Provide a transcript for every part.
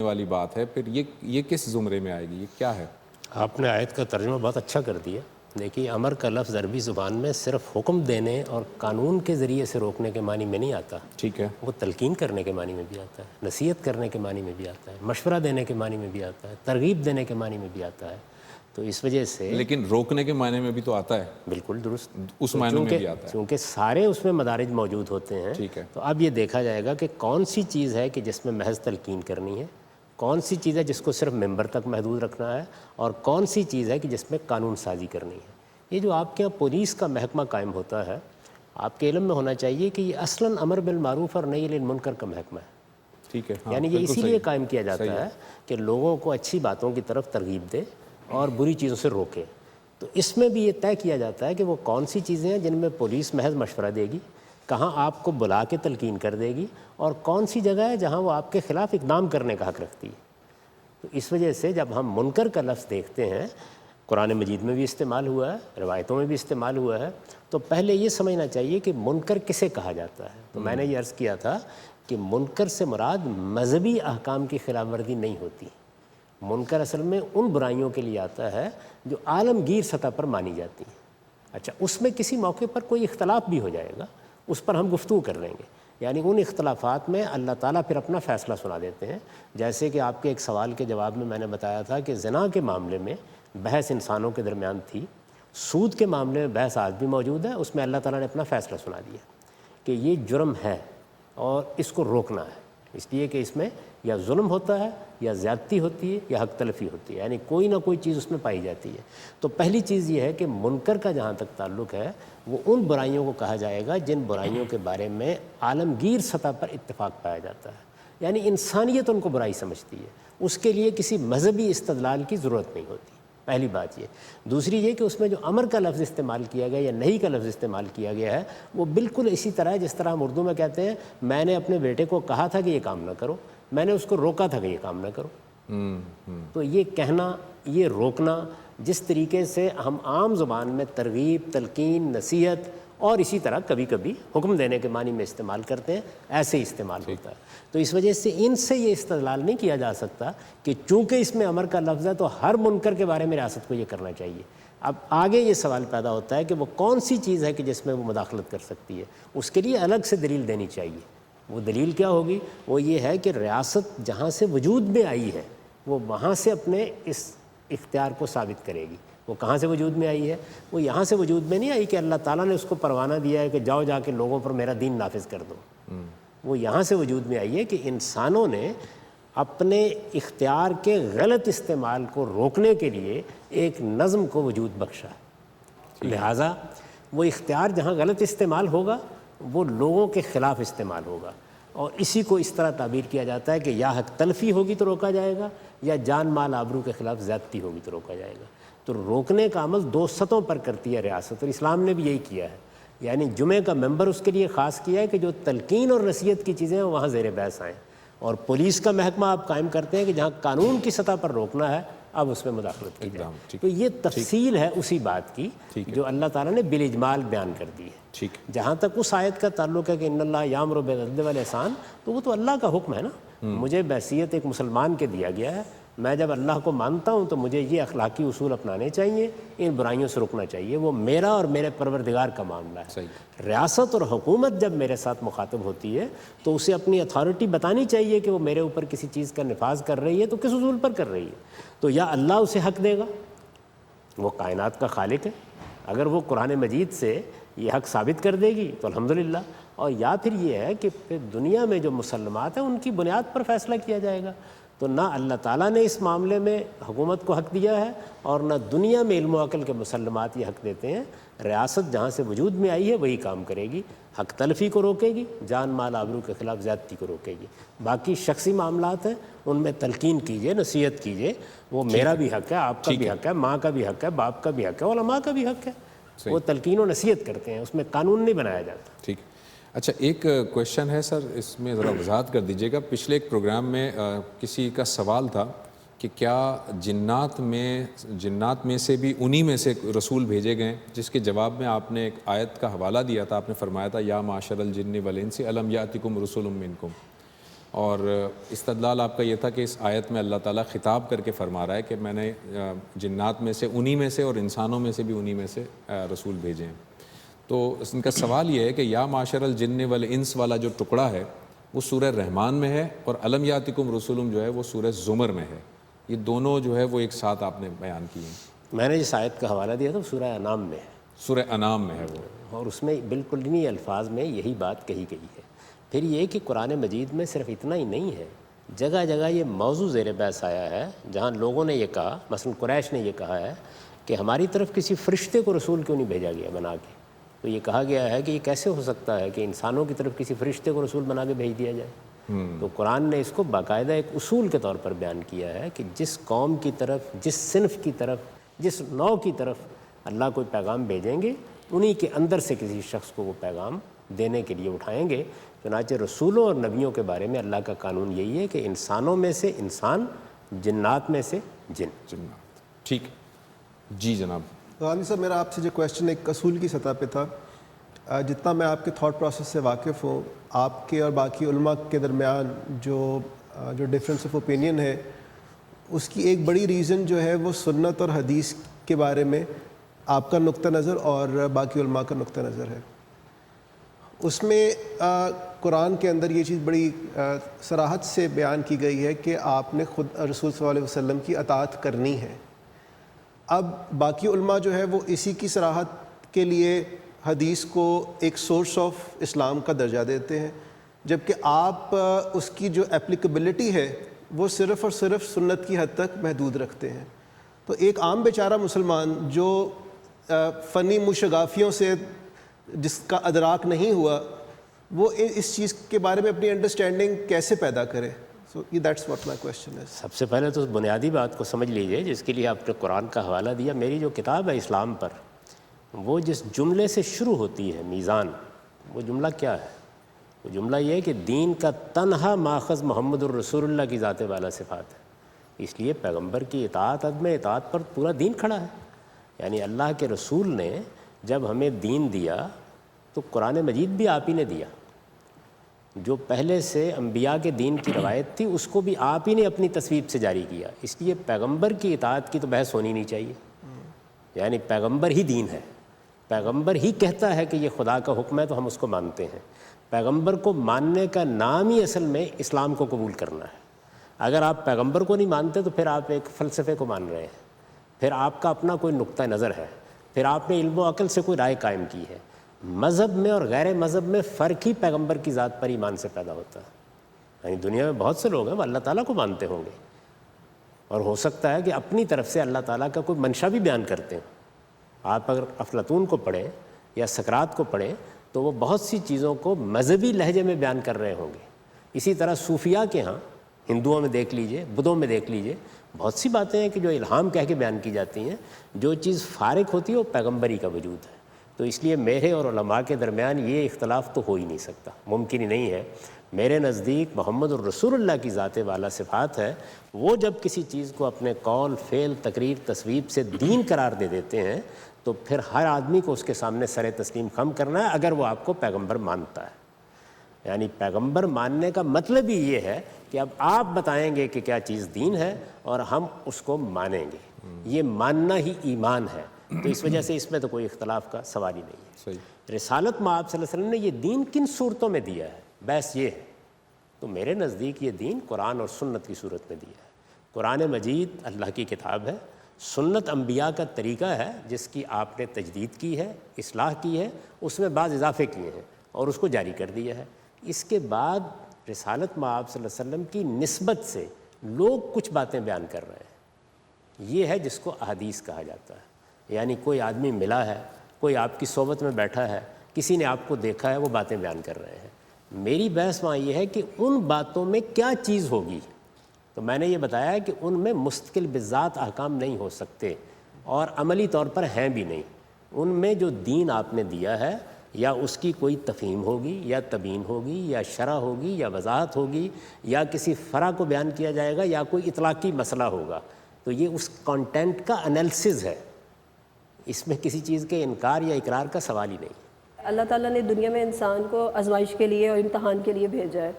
والی بات ہے، پھر یہ کس زمرے میں آئے گی، یہ کیا ہے؟ آپ نے آیت کا ترجمہ بہت اچھا کر دیا. دیکھیے امر کا لفظ عربی زبان میں صرف حکم دینے اور قانون کے ذریعے سے روکنے کے معنی میں نہیں آتا. ٹھیک ہے. وہ تلقین کرنے کے معنی میں بھی آتا ہے، نصیحت کرنے کے معنی میں بھی آتا ہے، مشورہ دینے کے معنی میں بھی آتا ہے، ترغیب دینے کے معنی میں بھی آتا ہے. تو اس وجہ سے لیکن روکنے کے معنی میں بھی تو آتا ہے. بالکل درست، اس معنی میں بھی آتا ہے. چونکہ سارے اس میں مدارج موجود ہوتے ہیں. ٹھیک ہے. تو اب یہ دیکھا جائے گا کہ کون سی چیز ہے کہ جس میں محض تلقین کرنی ہے، کون سی چیز ہے جس کو صرف ممبر تک محدود رکھنا ہے، اور کون سی چیز ہے کہ جس میں قانون سازی کرنی ہے. یہ جو آپ کے یہاں پولیس کا محکمہ قائم ہوتا ہے، آپ کے علم میں ہونا چاہیے کہ یہ اصلاً امر بالمعروف اور نہی عن المنکر کا محکمہ ہے. ٹھیک ہے. یعنی یہ اسی لیے قائم کیا جاتا ہے کہ لوگوں کو اچھی باتوں کی طرف ترغیب دے اور بری چیزوں سے روکے. تو اس میں بھی یہ طے کیا جاتا ہے کہ وہ کون سی چیزیں ہیں جن میں پولیس محض مشورہ دے گی، کہاں آپ کو بلا کے تلقین کر دے گی، اور کون سی جگہ ہے جہاں وہ آپ کے خلاف اقدام کرنے کا حق رکھتی ہے. تو اس وجہ سے جب ہم منکر کا لفظ دیکھتے ہیں، قرآن مجید میں بھی استعمال ہوا ہے، روایتوں میں بھی استعمال ہوا ہے، تو پہلے یہ سمجھنا چاہیے کہ منکر کسے کہا جاتا ہے. تو میں نے یہ عرض کیا تھا کہ منکر سے مراد مذہبی احکام کی خلاف ورزی نہیں ہوتی. منکر اصل میں ان برائیوں کے لیے آتا ہے جو عالمگیر سطح پر مانی جاتی ہیں. اچھا، اس میں کسی موقع پر کوئی اختلاف بھی ہو جائے گا، اس پر ہم گفتگو کر لیں گے. یعنی ان اختلافات میں اللہ تعالیٰ پھر اپنا فیصلہ سنا دیتے ہیں. جیسے کہ آپ کے ایک سوال کے جواب میں نے بتایا تھا کہ زنا کے معاملے میں بحث انسانوں کے درمیان تھی، سود کے معاملے میں بحث آج بھی موجود ہے. اس میں اللہ تعالیٰ نے اپنا فیصلہ سنا دیا کہ یہ جرم ہے اور اس کو روکنا ہے، اس لیے کہ اس میں یا ظلم ہوتا ہے یا زیادتی ہوتی ہے یا حق تلفی ہوتی ہے، یعنی کوئی نہ کوئی چیز اس میں پائی جاتی ہے. تو پہلی چیز یہ ہے کہ منکر کا جہاں تک تعلق ہے وہ ان برائیوں کو کہا جائے گا جن برائیوں کے بارے میں عالمگیر سطح پر اتفاق پایا جاتا ہے، یعنی انسانیت ان کو برائی سمجھتی ہے، اس کے لیے کسی مذہبی استدلال کی ضرورت نہیں ہوتی. پہلی بات یہ. دوسری یہ کہ اس میں جو امر کا لفظ استعمال کیا گیا یا نہیں کا لفظ استعمال کیا گیا ہے وہ بالکل اسی طرح ہے جس طرح ہم اردو میں کہتے ہیں میں نے اپنے بیٹے کو کہا تھا کہ یہ کام نہ کرو، میں نے اس کو روکا تھا کہ یہ کام نہ کرو. تو یہ کہنا، یہ روکنا، جس طریقے سے ہم عام زبان میں ترغیب، تلقین، نصیحت اور اسی طرح کبھی کبھی حکم دینے کے معنی میں استعمال کرتے ہیں، ایسے ہی استعمال ہوتا ہے. تو اس وجہ سے ان سے یہ استدلال نہیں کیا جا سکتا کہ چونکہ اس میں امر کا لفظ ہے تو ہر منکر کے بارے میں ریاست کو یہ کرنا چاہیے. اب آگے یہ سوال پیدا ہوتا ہے کہ وہ کون سی چیز ہے کہ جس میں وہ مداخلت کر سکتی ہے، اس کے لیے الگ سے دلیل دینی چاہیے. وہ دلیل کیا ہوگی؟ وہ یہ ہے کہ ریاست جہاں سے وجود میں آئی ہے وہ وہاں سے اپنے اس اختیار کو ثابت کرے گی. وہ کہاں سے وجود میں آئی ہے؟ وہ یہاں سے وجود میں نہیں آئی کہ اللہ تعالیٰ نے اس کو پروانہ دیا ہے کہ جاؤ جا کے لوگوں پر میرا دین نافذ کر دو. وہ یہاں سے وجود میں آئی ہے کہ انسانوں نے اپنے اختیار کے غلط استعمال کو روکنے کے لیے ایک نظم کو وجود بخشا ہے. لہٰذا وہ اختیار جہاں غلط استعمال ہوگا وہ لوگوں کے خلاف استعمال ہوگا، اور اسی کو اس طرح تعبیر کیا جاتا ہے کہ یا حق تلفی ہوگی تو روکا جائے گا یا جان مال آبرو کے خلاف زیادتی ہوگی تو روکا جائے گا. تو روکنے کا عمل دو سطحوں پر کرتی ہے ریاست، اور اسلام نے بھی یہی کیا ہے. یعنی جمعے کا ممبر اس کے لیے خاص کیا ہے کہ جو تلقین اور نصیحت کی چیزیں ہیں وہاں زیر بحث آئیں، اور پولیس کا محکمہ آپ قائم کرتے ہیں کہ جہاں قانون کی سطح پر روکنا ہے اب اس میں مداخلت کی جائے. تو یہ تفصیل ہے اسی بات کی جو اللہ تعالیٰ نے بالاجمال بیان کر دی ہے. جہاں تک اس آیت کا تعلق ہے کہ ان اللہ یامر بالعدل والاحسان، تو وہ تو اللہ کا حکم ہے نا. مجھے بحیثیت ایک مسلمان کے دیا گیا ہے، میں جب اللہ کو مانتا ہوں تو مجھے یہ اخلاقی اصول اپنانے چاہیے، ان برائیوں سے رکنا چاہیے. وہ میرا اور میرے پروردگار کا معاملہ ہے. ریاست اور حکومت جب میرے ساتھ مخاطب ہوتی ہے تو اسے اپنی اتھارٹی بتانی چاہیے کہ وہ میرے اوپر کسی چیز کا نفاذ کر رہی ہے تو کس اصول پر کر رہی ہے. تو یا اللہ اسے حق دے گا، وہ کائنات کا خالق ہے، اگر وہ قرآن مجید سے یہ حق ثابت کر دے گی تو الحمدللہ، اور یا پھر یہ ہے کہ پھر دنیا میں جو مسلمات ہیں ان کی بنیاد پر فیصلہ کیا جائے گا. تو نہ اللہ تعالیٰ نے اس معاملے میں حکومت کو حق دیا ہے اور نہ دنیا میں علم و عقل کے مسلمات یہ حق دیتے ہیں. ریاست جہاں سے وجود میں آئی ہے وہی کام کرے گی، حق تلفی کو روکے گی، جان مال آبرو کے خلاف زیادتی کو روکے گی. باقی شخصی معاملات ہیں ان میں تلقین کیجئے، نصیحت کیجئے، وہ میرا بھی حق ہے، آپ کا بھی حق ہے، ماں کا بھی حق ہے، باپ کا بھی حق ہے، علماء کا بھی حق ہے. وہ تلقین و نصیحت کرتے ہیں، اس میں قانون نہیں بنایا جاتا. ٹھیک. اچھا، ایک کویشچن ہے سر، اس میں ذرا وضاحت کر دیجیے گا. پچھلے ایک پروگرام میں کسی کا سوال تھا کہ کیا جنات میں سے بھی انہی میں سے رسول بھیجے گئے، جس کے جواب میں آپ نے ایک آیت کا حوالہ دیا تھا. آپ نے فرمایا تھا یا معاشر الجن والانس الم یاتکم رسل منکم. اور استدلال آپ کا یہ تھا کہ اس آیت میں اللہ تعالیٰ خطاب کر کے فرما رہا ہے کہ میں نے جنات میں سے انہی میں سے اور انسانوں میں سے بھی انہی میں سے رسول بھیجے ہیں. تو ان کا سوال یہ ہے کہ یا معاشر الجن والانس والا جو ٹکڑا ہے وہ سورہ رحمان میں ہے، اور الم یاتکم رسولم جو ہے وہ سورہ زمر میں ہے. یہ دونوں جو ہے وہ ایک ساتھ آپ نے بیان کیے ہیں. میں نے جس آیت کا حوالہ دیا تھا وہ سورہ انعام میں ہے، سورہ انعام میں ہے وہ، اور اس میں بالکل انہی الفاظ میں یہی بات کہی گئی ہے. پھر یہ کہ قرآن مجید میں صرف اتنا ہی نہیں ہے، جگہ جگہ یہ موضوع زیر بحث آیا ہے جہاں لوگوں نے یہ کہا، مثلا قریش نے یہ کہا ہے کہ ہماری طرف کسی فرشتے کو رسول کیوں نہیں بھیجا گیا بنا کے. تو یہ کہا گیا ہے کہ یہ کیسے ہو سکتا ہے کہ انسانوں کی طرف کسی فرشتے کو رسول بنا کے بھیج دیا جائے. تو قرآن نے اس کو باقاعدہ ایک اصول کے طور پر بیان کیا ہے کہ جس قوم کی طرف، جس صنف کی طرف، جس نوع کی طرف اللہ کوئی پیغام بھیجیں گے، انہی کے اندر سے کسی شخص کو وہ پیغام دینے کے لیے اٹھائیں گے. چنانچہ رسولوں اور نبیوں کے بارے میں اللہ کا قانون یہی ہے کہ انسانوں میں سے انسان، جنات میں سے جن. جنات. ٹھیک ہے جی جناب. غالب صاحب، میرا آپ سے جو کویشچن ایک اصول کی سطح پہ تھا. جتنا میں آپ کے تھاٹ پروسیس سے واقف ہوں، آپ کے اور باقی علماء کے درمیان جو ڈفرینس آف اوپینین ہے، اس کی ایک بڑی ریزن جو ہے وہ سنت اور حدیث کے بارے میں آپ کا نقطہ نظر اور باقی علماء کا نقطہ نظر ہے. اس میں قرآن کے اندر یہ چیز بڑی صراحت سے بیان کی گئی ہے کہ آپ نے خود رسول صلی اللہ علیہ وسلم کی اطاعت کرنی ہے. اب باقی علماء جو ہے وہ اسی کی صراحت کے لیے حدیث کو ایک سورس آف اسلام کا درجہ دیتے ہیں، جبکہ آپ اس کی جو اپلیکیبلٹی ہے وہ صرف اور صرف سنت کی حد تک محدود رکھتے ہیں. تو ایک عام بیچارہ مسلمان جو فنی مشغافیوں سے جس کا ادراک نہیں ہوا، وہ اس چیز کے بارے میں اپنی انڈرسٹینڈنگ کیسے پیدا کرے؟ So that's what my question ہے. سب سے پہلے تو اس بنیادی بات کو سمجھ لیجئے جس کے لیے آپ نے قرآن کا حوالہ دیا. میری جو کتاب ہے اسلام پر، وہ جس جملے سے شروع ہوتی ہے میزان، وہ جملہ کیا ہے؟ وہ جملہ یہ ہے کہ دین کا تنہا ماخذ محمد الرسول اللہ کی ذات والا صفات ہے. اس لیے پیغمبر کی اطاعت، عدم اطاعت پر پورا دین کھڑا ہے. یعنی اللہ کے رسول نے جب ہمیں دین دیا تو قرآن مجید بھی آپ ہی نے دیا. جو پہلے سے انبیاء کے دین کی روایت تھی اس کو بھی آپ ہی نے اپنی تصویب سے جاری کیا. اس لیے پیغمبر کی اطاعت کی تو بحث ہونی نہیں چاہیے. یعنی پیغمبر ہی دین ہے، پیغمبر ہی کہتا ہے کہ یہ خدا کا حکم ہے تو ہم اس کو مانتے ہیں. پیغمبر کو ماننے کا نام ہی اصل میں اسلام کو قبول کرنا ہے. اگر آپ پیغمبر کو نہیں مانتے تو پھر آپ ایک فلسفے کو مان رہے ہیں، پھر آپ کا اپنا کوئی نقطہ نظر ہے، پھر آپ نے علم و عقل سے کوئی رائے قائم کی ہے. مذہب میں اور غیر مذہب میں فرق ہی پیغمبر کی ذات پر ایمان سے پیدا ہوتا ہے. یعنی دنیا میں بہت سے لوگ ہیں وہ اللہ تعالیٰ کو مانتے ہوں گے، اور ہو سکتا ہے کہ اپنی طرف سے اللہ تعالیٰ کا کوئی منشا بھی بیان کرتے ہیں. آپ اگر افلاطون کو پڑھیں یا سقراط کو پڑھیں تو وہ بہت سی چیزوں کو مذہبی لہجے میں بیان کر رہے ہوں گے. اسی طرح صوفیاء کے ہاں، ہندوؤں میں دیکھ لیجئے، بدھوں میں دیکھ لیجئے، بہت سی باتیں ہیں کہ جو الہام کہہ کے بیان کی جاتی ہیں. جو چیز فارق ہوتی ہے وہ پیغمبری کا وجود ہے. تو اس لیے میرے اور علماء کے درمیان یہ اختلاف تو ہو ہی نہیں سکتا، ممکن ہی نہیں ہے. میرے نزدیک محمد الرسول اللہ کی ذات والا صفات ہے. وہ جب کسی چیز کو اپنے قول، فعل، تقریر، تصویب سے دین قرار دے دیتے ہیں تو پھر ہر آدمی کو اس کے سامنے سر تسلیم خم کرنا ہے اگر وہ آپ کو پیغمبر مانتا ہے. یعنی پیغمبر ماننے کا مطلب ہی یہ ہے کہ اب آپ بتائیں گے کہ کیا چیز دین ہے اور ہم اس کو مانیں گے. یہ ماننا ہی ایمان ہے. تو اس وجہ سے اس میں تو کوئی اختلاف کا سوال ہی نہیں ہے. صحیح. رسالت میں آپ صلی اللہ علیہ وسلم نے یہ دین کن صورتوں میں دیا ہے؟ بحث یہ ہے. تو میرے نزدیک یہ دین قرآن اور سنت کی صورت میں دیا ہے. قرآن مجید اللہ کی کتاب ہے، سنت انبیاء کا طریقہ ہے جس کی آپ نے تجدید کی ہے، اصلاح کی ہے، اس میں بعض اضافے کیے ہیں اور اس کو جاری کر دیا ہے. اس کے بعد رسالت میں آپ صلی اللہ علیہ وسلم کی نسبت سے لوگ کچھ باتیں بیان کر رہے ہیں. یہ ہے جس کو احادیث کہا جاتا ہے. یعنی کوئی آدمی ملا ہے، کوئی آپ کی صحبت میں بیٹھا ہے، کسی نے آپ کو دیکھا ہے، وہ باتیں بیان کر رہے ہیں. میری بحث وہاں یہ ہے کہ ان باتوں میں کیا چیز ہوگی. تو میں نے یہ بتایا کہ ان میں مستقل بذات احکام نہیں ہو سکتے اور عملی طور پر ہیں بھی نہیں. ان میں جو دین آپ نے دیا ہے یا اس کی کوئی تفہیم ہوگی یا تبیین ہوگی یا شرح ہوگی یا وضاحت ہوگی یا کسی فرع کو بیان کیا جائے گا یا کوئی اطلاقی مسئلہ ہوگا. تو یہ اس کانٹینٹ کا انالیسز ہے. اس میں کسی چیز کے انکار یا اقرار کا سوال ہی نہیں. اللہ تعالیٰ نے دنیا میں انسان کو آزمائش کے لیے اور امتحان کے لیے بھیجا ہے.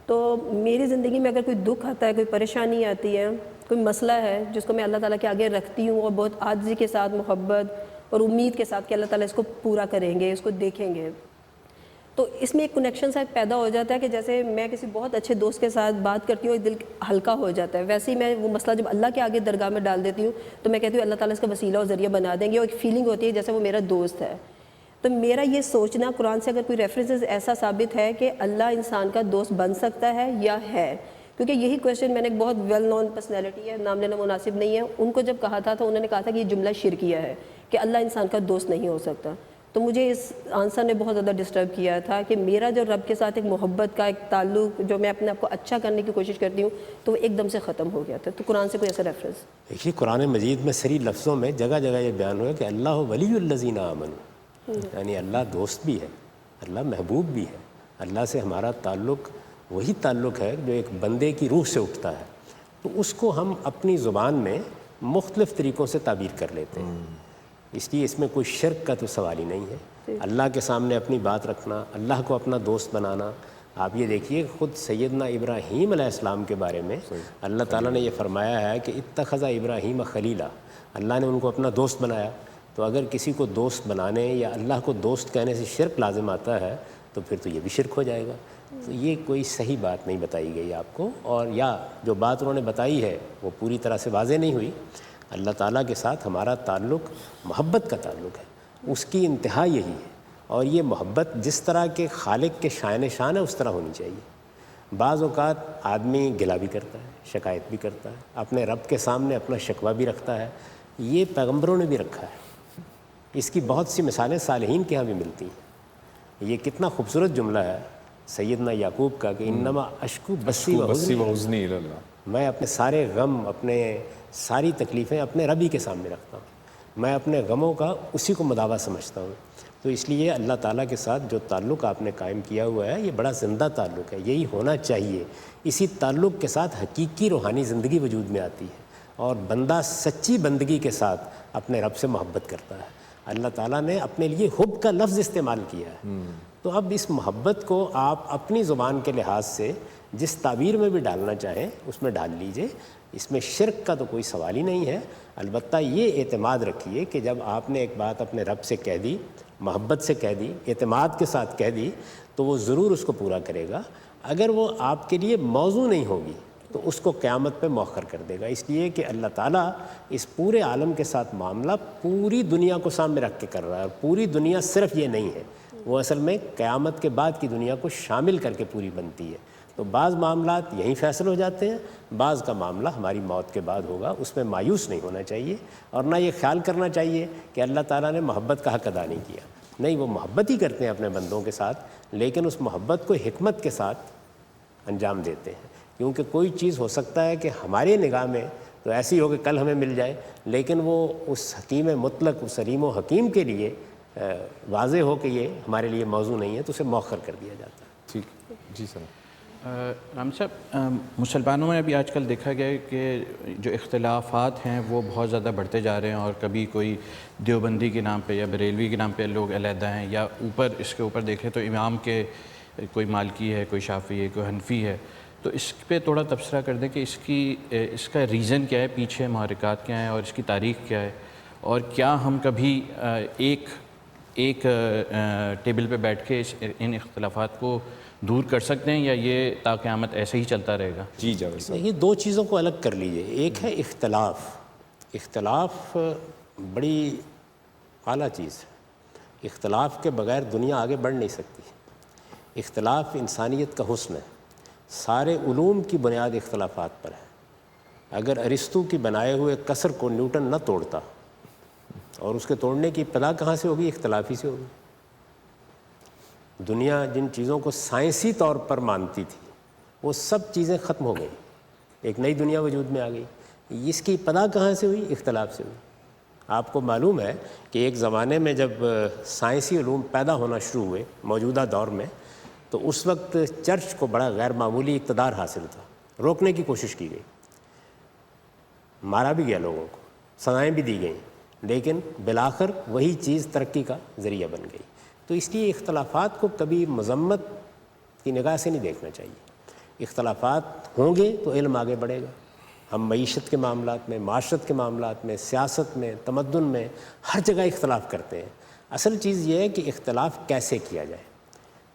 تو میری زندگی میں اگر کوئی دکھ آتا ہے، کوئی پریشانی آتی ہے، کوئی مسئلہ ہے جس کو میں اللہ تعالیٰ کے آگے رکھتی ہوں اور بہت عاجزی کے ساتھ، محبت اور امید کے ساتھ کہ اللہ تعالیٰ اس کو پورا کریں گے، اس کو دیکھیں گے، تو اس میں ایک کنیکشن شاید پیدا ہو جاتا ہے کہ جیسے میں کسی بہت اچھے دوست کے ساتھ بات کرتی ہوں، ایک دل ہلکا ہو جاتا ہے، ویسے ہی میں وہ مسئلہ جب اللہ کے آگے درگاہ میں ڈال دیتی ہوں تو میں کہتی ہوں اللہ تعالیٰ اس کا وسیلہ اور ذریعہ بنا دیں گے، اور ایک فیلنگ ہوتی ہے جیسے وہ میرا دوست ہے۔ تو میرا یہ سوچنا قرآن سے اگر کوئی ریفرنسز ایسا ثابت ہے کہ اللہ انسان کا دوست بن سکتا ہے یا ہے، کیونکہ یہی کویشچن میں نے ایک بہت ویل نون پرسنالٹی ہے، نام لینا مناسب نہیں ہے، ان کو جب کہا تھا تو انہوں نے کہا تھا کہ یہ جملہ شرکیہ ہے کہ اللہ انسان کا دوست نہیں ہو سکتا۔ تو مجھے اس آنسر نے بہت زیادہ ڈسٹرب کیا تھا کہ میرا جو رب کے ساتھ ایک محبت کا ایک تعلق جو میں اپنے آپ کو اچھا کرنے کی کوشش کرتی ہوں تو وہ ایک دم سے ختم ہو گیا تھا۔ تو قرآن سے کوئی ایسا ریفرنس؟ دیکھیے قرآن مجید میں صریح لفظوں میں جگہ جگہ یہ بیان ہوا کہ اللہ ولی الذین آمنوا، یعنی اللہ دوست بھی ہے، اللہ محبوب بھی ہے، اللہ سے ہمارا تعلق وہی تعلق ہے جو ایک بندے کی روح سے اٹھتا ہے، تو اس کو ہم اپنی زبان میں مختلف طریقوں سے تعبیر کر لیتے ہیں، اس لیے اس میں کوئی شرک کا تو سوال ہی نہیں ہے۔ اللہ کے سامنے اپنی بات رکھنا، اللہ کو اپنا دوست بنانا، آپ یہ دیکھیے خود سیدنا ابراہیم علیہ السلام کے بارے میں اللہ تعالیٰ نے یہ فرمایا ہے کہ اتخذ ابراہیم خلیلا، اللہ نے ان کو اپنا دوست بنایا۔ تو اگر کسی کو دوست بنانے یا اللہ کو دوست کہنے سے شرک لازم آتا ہے تو پھر تو یہ بھی شرک ہو جائے گا۔ تو یہ کوئی صحیح بات نہیں بتائی گئی آپ کو، اور یا جو بات انہوں نے بتائی ہے وہ پوری طرح سے واضح نہیں ہوئی۔ اللہ تعالیٰ کے ساتھ ہمارا تعلق محبت کا تعلق ہے، اس کی انتہا یہی ہے، اور یہ محبت جس طرح کے خالق کے شائن شان ہے اس طرح ہونی چاہیے۔ بعض اوقات آدمی گلہ بھی کرتا ہے، شکایت بھی کرتا ہے، اپنے رب کے سامنے اپنا شکوہ بھی رکھتا ہے، یہ پیغمبروں نے بھی رکھا ہے، اس کی بہت سی مثالیں صالحین کے ہاں بھی ملتی ہیں۔ یہ کتنا خوبصورت جملہ ہے سیدنا یعقوب کا کہ انما اشکو بسی و حزنی، میں اپنے سارے غم، اپنے ساری تکلیفیں اپنے ربی کے سامنے رکھتا ہوں، میں اپنے غموں کا اسی کو مداوا سمجھتا ہوں۔ تو اس لیے اللہ تعالیٰ کے ساتھ جو تعلق آپ نے قائم کیا ہوا ہے یہ بڑا زندہ تعلق ہے، یہی ہونا چاہیے۔ اسی تعلق کے ساتھ حقیقی روحانی زندگی وجود میں آتی ہے، اور بندہ سچی بندگی کے ساتھ اپنے رب سے محبت کرتا ہے۔ اللہ تعالیٰ نے اپنے لیے حب کا لفظ استعمال کیا ہے، تو اب اس محبت کو آپ اپنی زبان کے لحاظ سے جس تعبیر میں بھی ڈالنا چاہیں اس میں ڈال لیجئے، اس میں شرک کا تو کوئی سوال ہی نہیں ہے۔ البتہ یہ اعتماد رکھیے کہ جب آپ نے ایک بات اپنے رب سے کہہ دی، محبت سے کہہ دی، اعتماد کے ساتھ کہہ دی، تو وہ ضرور اس کو پورا کرے گا۔ اگر وہ آپ کے لیے موضوع نہیں ہوگی تو اس کو قیامت پہ مؤخر کر دے گا، اس لیے کہ اللہ تعالیٰ اس پورے عالم کے ساتھ معاملہ پوری دنیا کو سامنے رکھ کے کر رہا ہے، اور پوری دنیا صرف یہ نہیں ہے، وہ اصل میں قیامت کے بعد کی دنیا کو شامل کر کے پوری بنتی ہے۔ تو بعض معاملات یہیں فیصل ہو جاتے ہیں، بعض کا معاملہ ہماری موت کے بعد ہوگا، اس میں مایوس نہیں ہونا چاہیے، اور نہ یہ خیال کرنا چاہیے کہ اللہ تعالیٰ نے محبت کا حق ادا نہیں کیا۔ نہیں، وہ محبت ہی کرتے ہیں اپنے بندوں کے ساتھ، لیکن اس محبت کو حکمت کے ساتھ انجام دیتے ہیں، کیونکہ کوئی چیز ہو سکتا ہے کہ ہماری نگاہ میں تو ایسی ہو کہ کل ہمیں مل جائے، لیکن وہ اس حکیم مطلق، اس علیم و حکیم کے لیے واضح ہو کہ یہ ہمارے لیے موضوع نہیں ہے، تو اسے مؤخر کر دیا جاتا ہے۔ ٹھیک، جی سر۔ رام صاحب، مسلمانوں میں ابھی آج کل دیکھا گیا ہے کہ جو اختلافات ہیں وہ بہت زیادہ بڑھتے جا رہے ہیں، اور کبھی کوئی دیوبندی کے نام پہ یا بریلوی کے نام پہ لوگ علیحدہ ہیں، یا اوپر اس کے اوپر دیکھیں تو امام کے کوئی مالکی ہے، کوئی شافعی ہے، کوئی حنفی ہے، تو اس پہ تھوڑا تبصرہ کر دیں کہ اس کا ریزن کیا ہے، پیچھے محرکات کیا ہیں، اور اس کی تاریخ کیا ہے، اور کیا ہم کبھی ایک ٹیبل پہ بیٹھ کے ان اختلافات کو دور کر سکتے ہیں، یا یہ تا قیامت ایسے ہی چلتا رہے گا؟ جی جاوید صاحب۔ یہ دو چیزوں کو الگ کر لیجئے، ایک ہے اختلاف بڑی اعلیٰ چیز ہے، اختلاف کے بغیر دنیا آگے بڑھ نہیں سکتی، اختلاف انسانیت کا حسن ہے، سارے علوم کی بنیاد اختلافات پر ہے۔ اگر ارسطو کی بنائے ہوئے قصر کو نیوٹن نہ توڑتا، اور اس کے توڑنے کی ابتدا کہاں سے ہوگی؟ اختلاف ہی سے ہوگی۔ دنیا جن چیزوں کو سائنسی طور پر مانتی تھی وہ سب چیزیں ختم ہو گئیں، ایک نئی دنیا وجود میں آ گئی۔ اس کی ابتدا کہاں سے ہوئی؟ اختلاف سے ہوئی۔ آپ کو معلوم ہے کہ ایک زمانے میں جب سائنسی علوم پیدا ہونا شروع ہوئے موجودہ دور میں، تو اس وقت چرچ کو بڑا غیر معمولی اقتدار حاصل تھا، روکنے کی کوشش کی گئی، مارا بھی گیا لوگوں کو، سزائیں بھی دی گئیں، لیکن بالآخر وہی چیز ترقی کا ذریعہ بن گئی۔ تو اس لیے اختلافات کو کبھی مذمت کی نگاہ سے نہیں دیکھنا چاہیے، اختلافات ہوں گے تو علم آگے بڑھے گا. ہم معیشت کے معاملات میں، معاشرت کے معاملات میں، سیاست میں، تمدن میں ہر جگہ اختلاف کرتے ہیں. اصل چیز یہ ہے کہ اختلاف کیسے کیا جائے.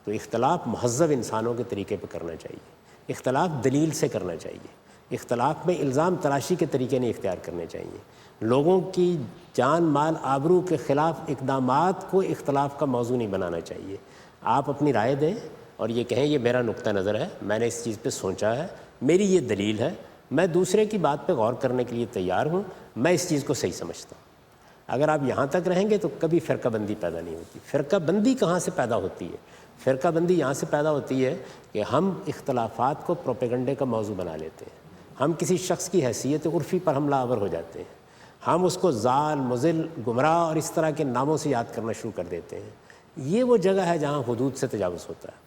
تو اختلاف مہذب انسانوں کے طریقے پہ کرنا چاہیے. اختلاف دلیل سے کرنا چاہیے. اختلاف میں الزام تراشی کے طریقے نہیں اختیار کرنے چاہیے. لوگوں کی جان مال آبرو کے خلاف اقدامات کو اختلاف کا موضوع نہیں بنانا چاہیے. آپ اپنی رائے دیں اور یہ کہیں یہ میرا نقطہ نظر ہے، میں نے اس چیز پہ سوچا ہے، میری یہ دلیل ہے، میں دوسرے کی بات پہ غور کرنے کے لیے تیار ہوں، میں اس چیز کو صحیح سمجھتا ہوں. اگر آپ یہاں تک رہیں گے تو کبھی فرقہ بندی پیدا نہیں ہوتی. فرقہ بندی کہاں سے پیدا ہوتی ہے؟ فرقہ بندی یہاں سے پیدا ہوتی ہے کہ ہم اختلافات کو پروپیگنڈے کا موضوع بنا لیتے ہیں. ہم کسی شخص کی حیثیت عرفی پر حملہ آور ہو جاتے ہیں. ہم اس کو ضال، مضل، گمراہ اور اس طرح کے ناموں سے یاد کرنا شروع کر دیتے ہیں. یہ وہ جگہ ہے جہاں حدود سے تجاوز ہوتا ہے.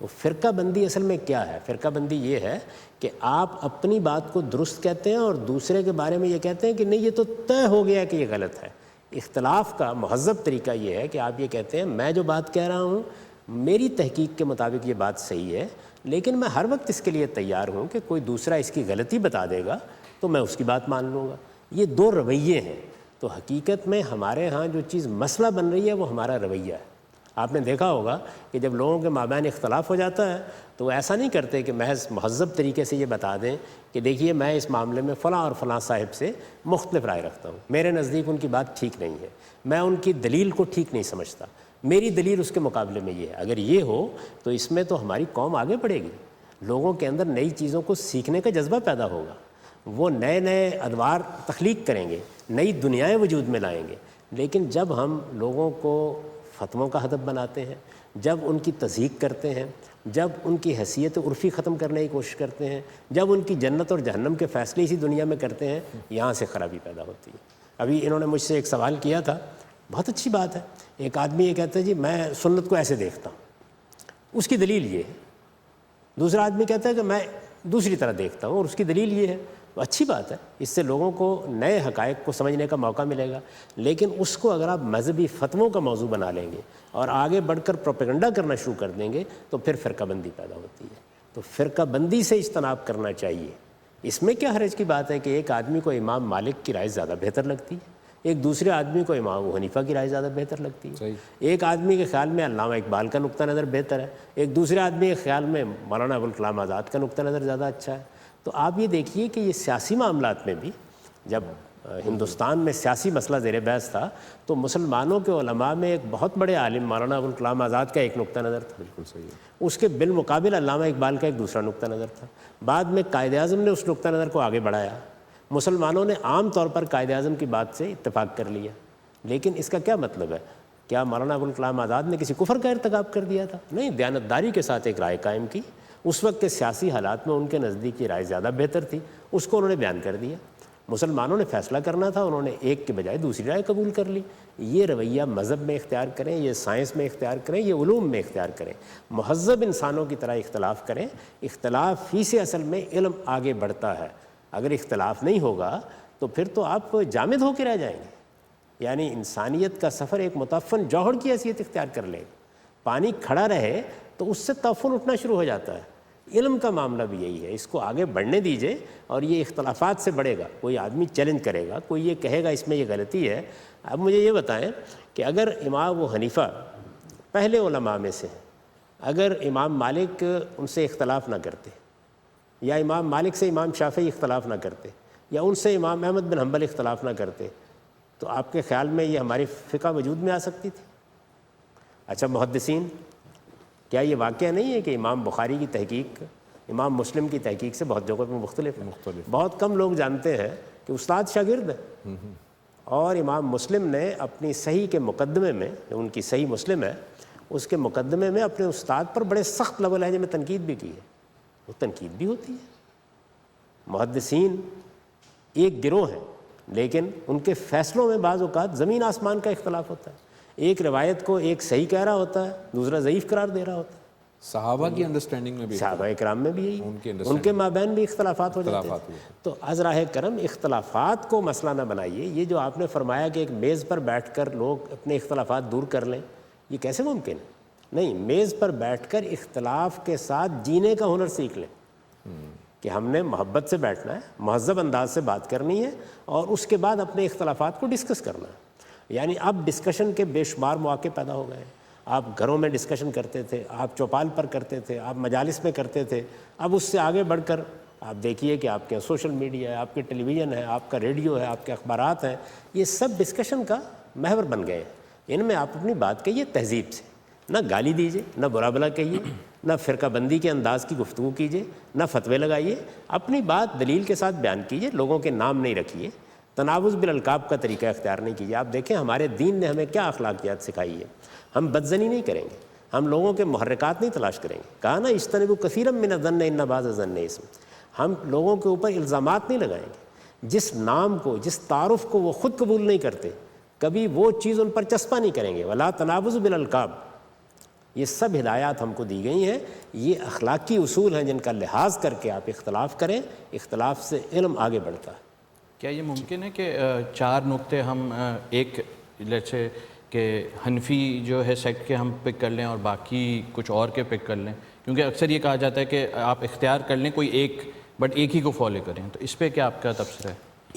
وہ فرقہ بندی اصل میں کیا ہے؟ فرقہ بندی یہ ہے کہ آپ اپنی بات کو درست کہتے ہیں اور دوسرے کے بارے میں یہ کہتے ہیں کہ نہیں یہ تو طے ہو گیا کہ یہ غلط ہے. اختلاف کا مہذب طریقہ یہ ہے کہ آپ یہ کہتے ہیں میں جو بات کہہ رہا ہوں میری تحقیق کے مطابق یہ بات صحیح ہے، لیکن میں ہر وقت اس کے لیے تیار ہوں کہ کوئی دوسرا اس کی غلطی بتا دے گا تو میں اس کی بات مان لوں گا. یہ دو رویے ہیں. تو حقیقت میں ہمارے ہاں جو چیز مسئلہ بن رہی ہے وہ ہمارا رویہ ہے. آپ نے دیکھا ہوگا کہ جب لوگوں کے مابین اختلاف ہو جاتا ہے تو وہ ایسا نہیں کرتے کہ محض مہذب طریقے سے یہ بتا دیں کہ دیکھیے میں اس معاملے میں فلاں اور فلاں صاحب سے مختلف رائے رکھتا ہوں، میرے نزدیک ان کی بات ٹھیک نہیں ہے، میں ان کی دلیل کو ٹھیک نہیں سمجھتا، میری دلیل اس کے مقابلے میں یہ ہے. اگر یہ ہو تو اس میں تو ہماری قوم آگے بڑھے گی. لوگوں کے اندر نئی چیزوں کو سیکھنے کا جذبہ پیدا ہوگا. وہ نئے نئے ادوار تخلیق کریں گے، نئی دنیایں وجود میں لائیں گے. لیکن جب ہم لوگوں کو فتووں کا ہدف بناتے ہیں، جب ان کی تضحیق کرتے ہیں، جب ان کی حیثیت عرفی ختم کرنے کی کوشش کرتے ہیں، جب ان کی جنت اور جہنم کے فیصلے اسی دنیا میں کرتے ہیں، یہاں سے خرابی پیدا ہوتی ہے. ابھی انہوں نے مجھ سے ایک سوال کیا تھا، بہت اچھی بات ہے. ایک آدمی یہ کہتا ہے جی میں سنت کو ایسے دیکھتا ہوں، اس کی دلیل یہ ہے. دوسرا آدمی کہتا ہے کہ میں دوسری طرح دیکھتا ہوں اور اس کی دلیل یہ ہے. اچھی بات ہے، اس سے لوگوں کو نئے حقائق کو سمجھنے کا موقع ملے گا. لیکن اس کو اگر آپ مذہبی فتووں کا موضوع بنا لیں گے اور آگے بڑھ کر پروپیگنڈا کرنا شروع کر دیں گے تو پھر فرقہ بندی پیدا ہوتی ہے. تو فرقہ بندی سے اجتناب کرنا چاہیے. اس میں کیا حرج کی بات ہے کہ ایک آدمی کو امام مالک کی رائے زیادہ بہتر لگتی ہے، ایک دوسرے آدمی کو امام ابو حنیفہ کی رائے زیادہ بہتر لگتی ہے. ایک آدمی کے خیال میں علامہ اقبال کا نقطہ نظر بہتر ہے، ایک دوسرے آدمی کے خیال میں مولانا ابوالکلام آزاد کا نقطہ نظر زیادہ اچھا ہے. تو آپ یہ دیکھیے کہ یہ سیاسی معاملات میں بھی جب ہندوستان میں سیاسی مسئلہ زیر بحث تھا تو مسلمانوں کے علماء میں ایک بہت بڑے عالم مولانا ابوالکلام آزاد کا ایک نقطہ نظر تھا، بالکل صحیح ہے. اس کے بالمقابل علامہ اقبال کا ایک دوسرا نقطہ نظر تھا. بعد میں قائد اعظم نے اس نقطہ نظر کو آگے بڑھایا. مسلمانوں نے عام طور پر قائد اعظم کی بات سے اتفاق کر لیا. لیکن اس کا کیا مطلب ہے؟ کیا مولانا ابوالکلام آزاد نے کسی کفر کا ارتکاب کر دیا تھا؟ نہیں، دیانتداری کے ساتھ ایک رائے قائم کی. اس وقت کے سیاسی حالات میں ان کے نزدیک یہ رائے زیادہ بہتر تھی، اس کو انہوں نے بیان کر دیا. مسلمانوں نے فیصلہ کرنا تھا، انہوں نے ایک کے بجائے دوسری رائے قبول کر لی. یہ رویہ مذہب میں اختیار کریں، یہ سائنس میں اختیار کریں، یہ علوم میں اختیار کریں. مہذب انسانوں کی طرح اختلاف کریں. اختلاف ہی سے اصل میں علم آگے بڑھتا ہے. اگر اختلاف نہیں ہوگا تو پھر تو آپ جامد ہو کے رہ جائیں گے. یعنی انسانیت کا سفر ایک متعفن جوہر کی حیثیت اختیار کر لے. پانی کھڑا رہے تو اس سے تعفن اٹھنا شروع ہو جاتا ہے. علم کا معاملہ بھی یہی ہے، اس کو آگے بڑھنے دیجئے اور یہ اختلافات سے بڑھے گا. کوئی آدمی چیلنج کرے گا، کوئی یہ کہے گا اس میں یہ غلطی ہے. اب مجھے یہ بتائیں کہ اگر امام ابو حنیفہ پہلے علماء میں سے ہیں، اگر امام مالک ان سے اختلاف نہ کرتے، یا امام مالک سے امام شافعی اختلاف نہ کرتے، یا ان سے امام احمد بن حنبل اختلاف نہ کرتے، تو آپ کے خیال میں یہ ہماری فقہ وجود میں آ سکتی تھی؟ اچھا محدثین، کیا یہ واقعہ نہیں ہے کہ امام بخاری کی تحقیق امام مسلم کی تحقیق سے بہت جگہوں پہ مختلف ہے؟ بہت کم لوگ جانتے ہیں کہ استاد شاگرد ہے. اور امام مسلم نے اپنی صحیح کے مقدمے میں، ان کی صحیح مسلم ہے، اس کے مقدمے میں اپنے استاد پر بڑے سخت لب و لہجے میں تنقید بھی کی ہے. وہ تنقید بھی ہوتی ہے. محدثین ایک گروہ ہیں لیکن ان کے فیصلوں میں بعض اوقات زمین آسمان کا اختلاف ہوتا ہے. ایک روایت کو ایک صحیح کہہ رہا ہوتا ہے، دوسرا ضعیف قرار دے رہا ہوتا ہے. صحابہ کی انڈرسٹینڈنگ میں بھی، صحابہ کرام میں بھی یہی، ان کے مابین بھی اختلافات ہو جاتے ہیں. تو از راہ کرم اختلافات کو مسئلہ نہ بنائیے. یہ جو آپ نے فرمایا کہ ایک میز پر بیٹھ کر لوگ اپنے اختلافات دور کر لیں، یہ کیسے ممکن ہے؟ نہیں، میز پر بیٹھ کر اختلاف کے ساتھ جینے کا ہنر سیکھ لیں. کہ ہم نے محبت سے بیٹھنا ہے، مہذب انداز سے بات کرنی ہے اور اس کے بعد اپنے اختلافات کو ڈسکس کرنا ہے. یعنی اب ڈسکشن کے بے شمار مواقع پیدا ہو گئے ہیں. آپ گھروں میں ڈسکشن کرتے تھے، آپ چوپال پر کرتے تھے، آپ مجالس میں کرتے تھے. اب اس سے آگے بڑھ کر آپ دیکھیے کہ آپ کے سوشل میڈیا ہے، آپ کے ٹیلی ویژن ہے، آپ کا ریڈیو ہے، آپ کے اخبارات ہیں، یہ سب ڈسکشن کا محور بن گئے ہیں. ان میں آپ اپنی بات کہیے تہذیب سے، نہ گالی دیجیے، نہ برا بھلا کہیے، نہ فرقہ بندی کے انداز کی گفتگو کیجیے، نہ فتوے لگائیے، اپنی بات دلیل کے ساتھ بیان کیجیے، لوگوں کے نام نہیں رکھیے، تناوز بالالقاب کا طریقہ اختیار نہیں کیجیے. آپ دیکھیں ہمارے دین نے ہمیں کیا اخلاقیات سکھائی ہے. ہم بدزنی نہیں کریں گے، ہم لوگوں کے محرکات نہیں تلاش کریں گے. کہا نا اجتنبوا کثیرا من الظن ان بعض الظن اسم. ہم لوگوں کے اوپر الزامات نہیں لگائیں گے. جس نام کو، جس تعارف کو وہ خود قبول نہیں کرتے، کبھی وہ چیز ان پر چسپاں نہیں کریں گے. ولا تنابزوا بالالقاب. یہ سب ہدایات ہم کو دی گئی ہیں. یہ اخلاقی اصول ہیں جن کا لحاظ کر کے آپ اختلاف کریں. اختلاف سے علم آگے بڑھتا ہے. کیا یہ ممکن ہے کہ 4 نقطے ہم ایک جیسے کہ حنفی جو ہے سیکٹ کے ہم پک کر لیں اور باقی کچھ اور کے پک کر لیں؟ کیونکہ اکثر یہ کہا جاتا ہے کہ آپ اختیار کر لیں کوئی ایک، بٹ ایک ہی کو فالو کریں. تو اس پہ کیا آپ کا تبصرہ ہے؟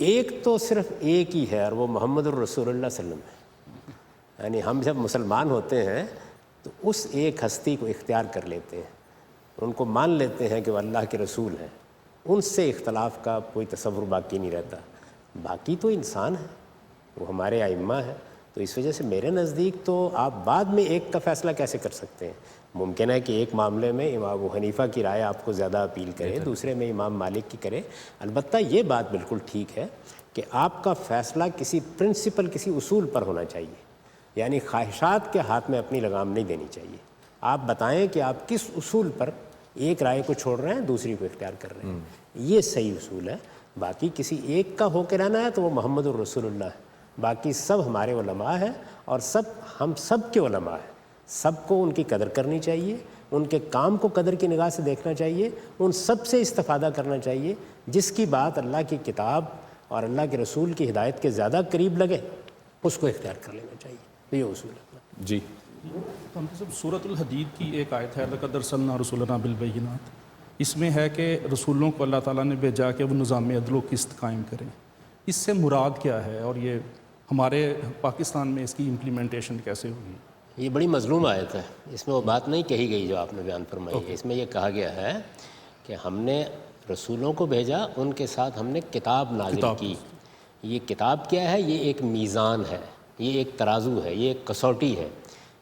ایک تو صرف ایک ہی ہے اور وہ محمد الرسول اللہ صلی اللہ علیہ وسلم ہے. یعنی ہم جب مسلمان ہوتے ہیں تو اس ایک ہستی کو اختیار کر لیتے ہیں، ان کو مان لیتے ہیں کہ وہ اللہ کے رسول ہیں. ان سے اختلاف کا کوئی تصور باقی نہیں رہتا. باقی تو انسان ہے، وہ ہمارے ائمہ ہیں. تو اس وجہ سے میرے نزدیک تو آپ بعد میں ایک کا فیصلہ کیسے کر سکتے ہیں؟ ممکن ہے کہ ایک معاملے میں امام ابو حنیفہ کی رائے آپ کو زیادہ اپیل کرے، دوسرے میں امام مالک کی کرے. البتہ یہ بات بالکل ٹھیک ہے کہ آپ کا فیصلہ کسی پرنسپل، کسی اصول پر ہونا چاہیے. یعنی خواہشات کے ہاتھ میں اپنی لگام نہیں دینی چاہیے. آپ بتائیں کہ آپ کس اصول پر ایک رائے کو چھوڑ رہے ہیں، دوسری کو اختیار کر رہے ہیں. یہ صحیح اصول ہے. باقی کسی ایک کا ہو کے رہنا ہے تو وہ محمد الرسول اللہ ہے. باقی سب ہمارے علماء ہیں اور سب ہم سب کے علماء ہیں. سب کو ان کی قدر کرنی چاہیے، ان کے کام کو قدر کی نگاہ سے دیکھنا چاہیے، ان سب سے استفادہ کرنا چاہیے. جس کی بات اللہ کی کتاب اور اللہ کے رسول کی ہدایت کے زیادہ قریب لگے اس کو اختیار کر لینا چاہیے. یہ اصول ہے. جی سورۃ الحدید کی ایک آیت ہے لقد ارسلنا رسولنا بالبینات. اس میں ہے کہ رسولوں کو اللہ تعالیٰ نے بھیجا کہ وہ نظام عدل و قسط قائم کریں. اس سے مراد کیا ہے اور یہ ہمارے پاکستان میں اس کی امپلیمنٹیشن کیسے ہوگی؟ یہ بڑی مظلوم آیت ہے. اس میں وہ بات نہیں کہی گئی جو آپ نے بیان فرمائی ہے. اس میں یہ کہا گیا ہے کہ ہم نے رسولوں کو بھیجا، ان کے ساتھ ہم نے کتاب نازل کی. یہ کتاب کیا ہے؟ یہ ایک میزان ہے، یہ ایک ترازو ہے، یہ ایک کسوٹی ہے.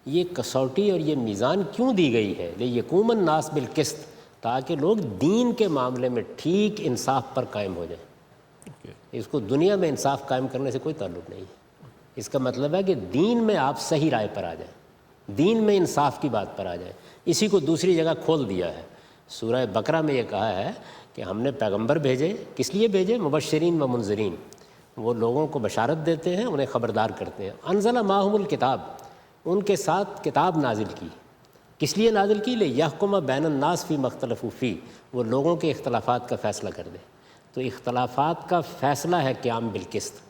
یہ کسوٹی اور یہ میزان کیوں دی گئی ہے؟ لیکوم الناس بالقسط، تاکہ لوگ دین کے معاملے میں ٹھیک انصاف پر قائم ہو جائیں. اس کو دنیا میں انصاف قائم کرنے سے کوئی تعلق نہیں ہے. اس کا مطلب ہے کہ دین میں آپ صحیح رائے پر آ جائیں، دین میں انصاف کی بات پر آ جائیں. اسی کو دوسری جگہ کھول دیا ہے. سورہ بقرہ میں یہ کہا ہے کہ ہم نے پیغمبر بھیجے. کس لیے بھیجے؟ مبشرین و منذرین. وہ لوگوں کو بشارت دیتے ہیں، انہیں خبردار کرتے ہیں. انزل معہم الکتاب، ان کے ساتھ کتاب نازل کی. کس لیے نازل کی؟ لیحکم بین الناس فی مختلف فی، وہ لوگوں کے اختلافات کا فیصلہ کر دے. تو اختلافات کا فیصلہ ہے قیام بالقسط.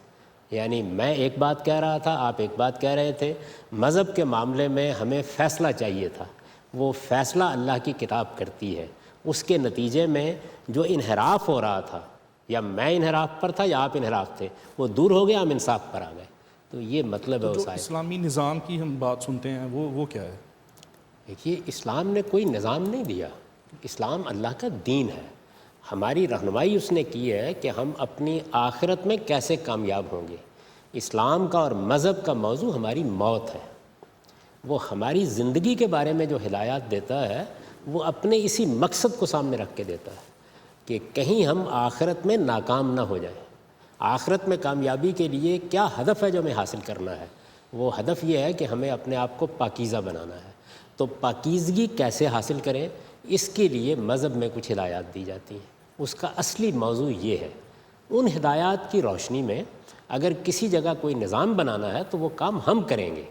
یعنی میں ایک بات کہہ رہا تھا، آپ ایک بات کہہ رہے تھے. مذہب کے معاملے میں ہمیں فیصلہ چاہیے تھا، وہ فیصلہ اللہ کی کتاب کرتی ہے. اس کے نتیجے میں جو انحراف ہو رہا تھا، یا میں انحراف پر تھا یا آپ انحراف تھے، وہ دور ہو گیا، ہم انصاف پر آ گئے. تو یہ مطلب ہے اس آیت. اسلامی نظام کی ہم بات سنتے ہیں، وہ کیا ہے؟ دیکھیے، اسلام نے کوئی نظام نہیں دیا. اسلام اللہ کا دین ہے. ہماری رہنمائی اس نے کی ہے کہ ہم اپنی آخرت میں کیسے کامیاب ہوں گے. اسلام کا اور مذہب کا موضوع ہماری موت ہے. وہ ہماری زندگی کے بارے میں جو ہدایات دیتا ہے وہ اپنے اسی مقصد کو سامنے رکھ کے دیتا ہے کہ کہیں ہم آخرت میں ناکام نہ ہو جائیں. آخرت میں کامیابی کے لیے کیا ہدف ہے جو ہمیں حاصل کرنا ہے؟ وہ ہدف یہ ہے کہ ہمیں اپنے آپ کو پاکیزہ بنانا ہے. تو پاکیزگی کیسے حاصل کریں، اس کے لیے مذہب میں کچھ ہدایات دی جاتی ہیں. اس کا اصلی موضوع یہ ہے. ان ہدایات کی روشنی میں اگر کسی جگہ کوئی نظام بنانا ہے تو وہ کام ہم کریں گے.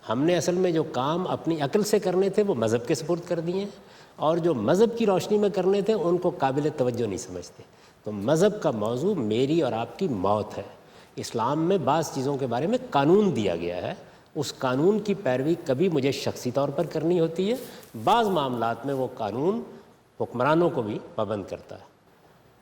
ہم نے اصل میں جو کام اپنی عقل سے کرنے تھے وہ مذہب کے سپرد کر دیے ہیں، اور جو مذہب کی روشنی میں کرنے تھے ان کو قابل توجہ نہیں سمجھتے. تو مذہب کا موضوع میری اور آپ کی موت ہے. اسلام میں بعض چیزوں کے بارے میں قانون دیا گیا ہے. اس قانون کی پیروی کبھی مجھے شخصی طور پر کرنی ہوتی ہے، بعض معاملات میں وہ قانون حکمرانوں کو بھی پابند کرتا ہے،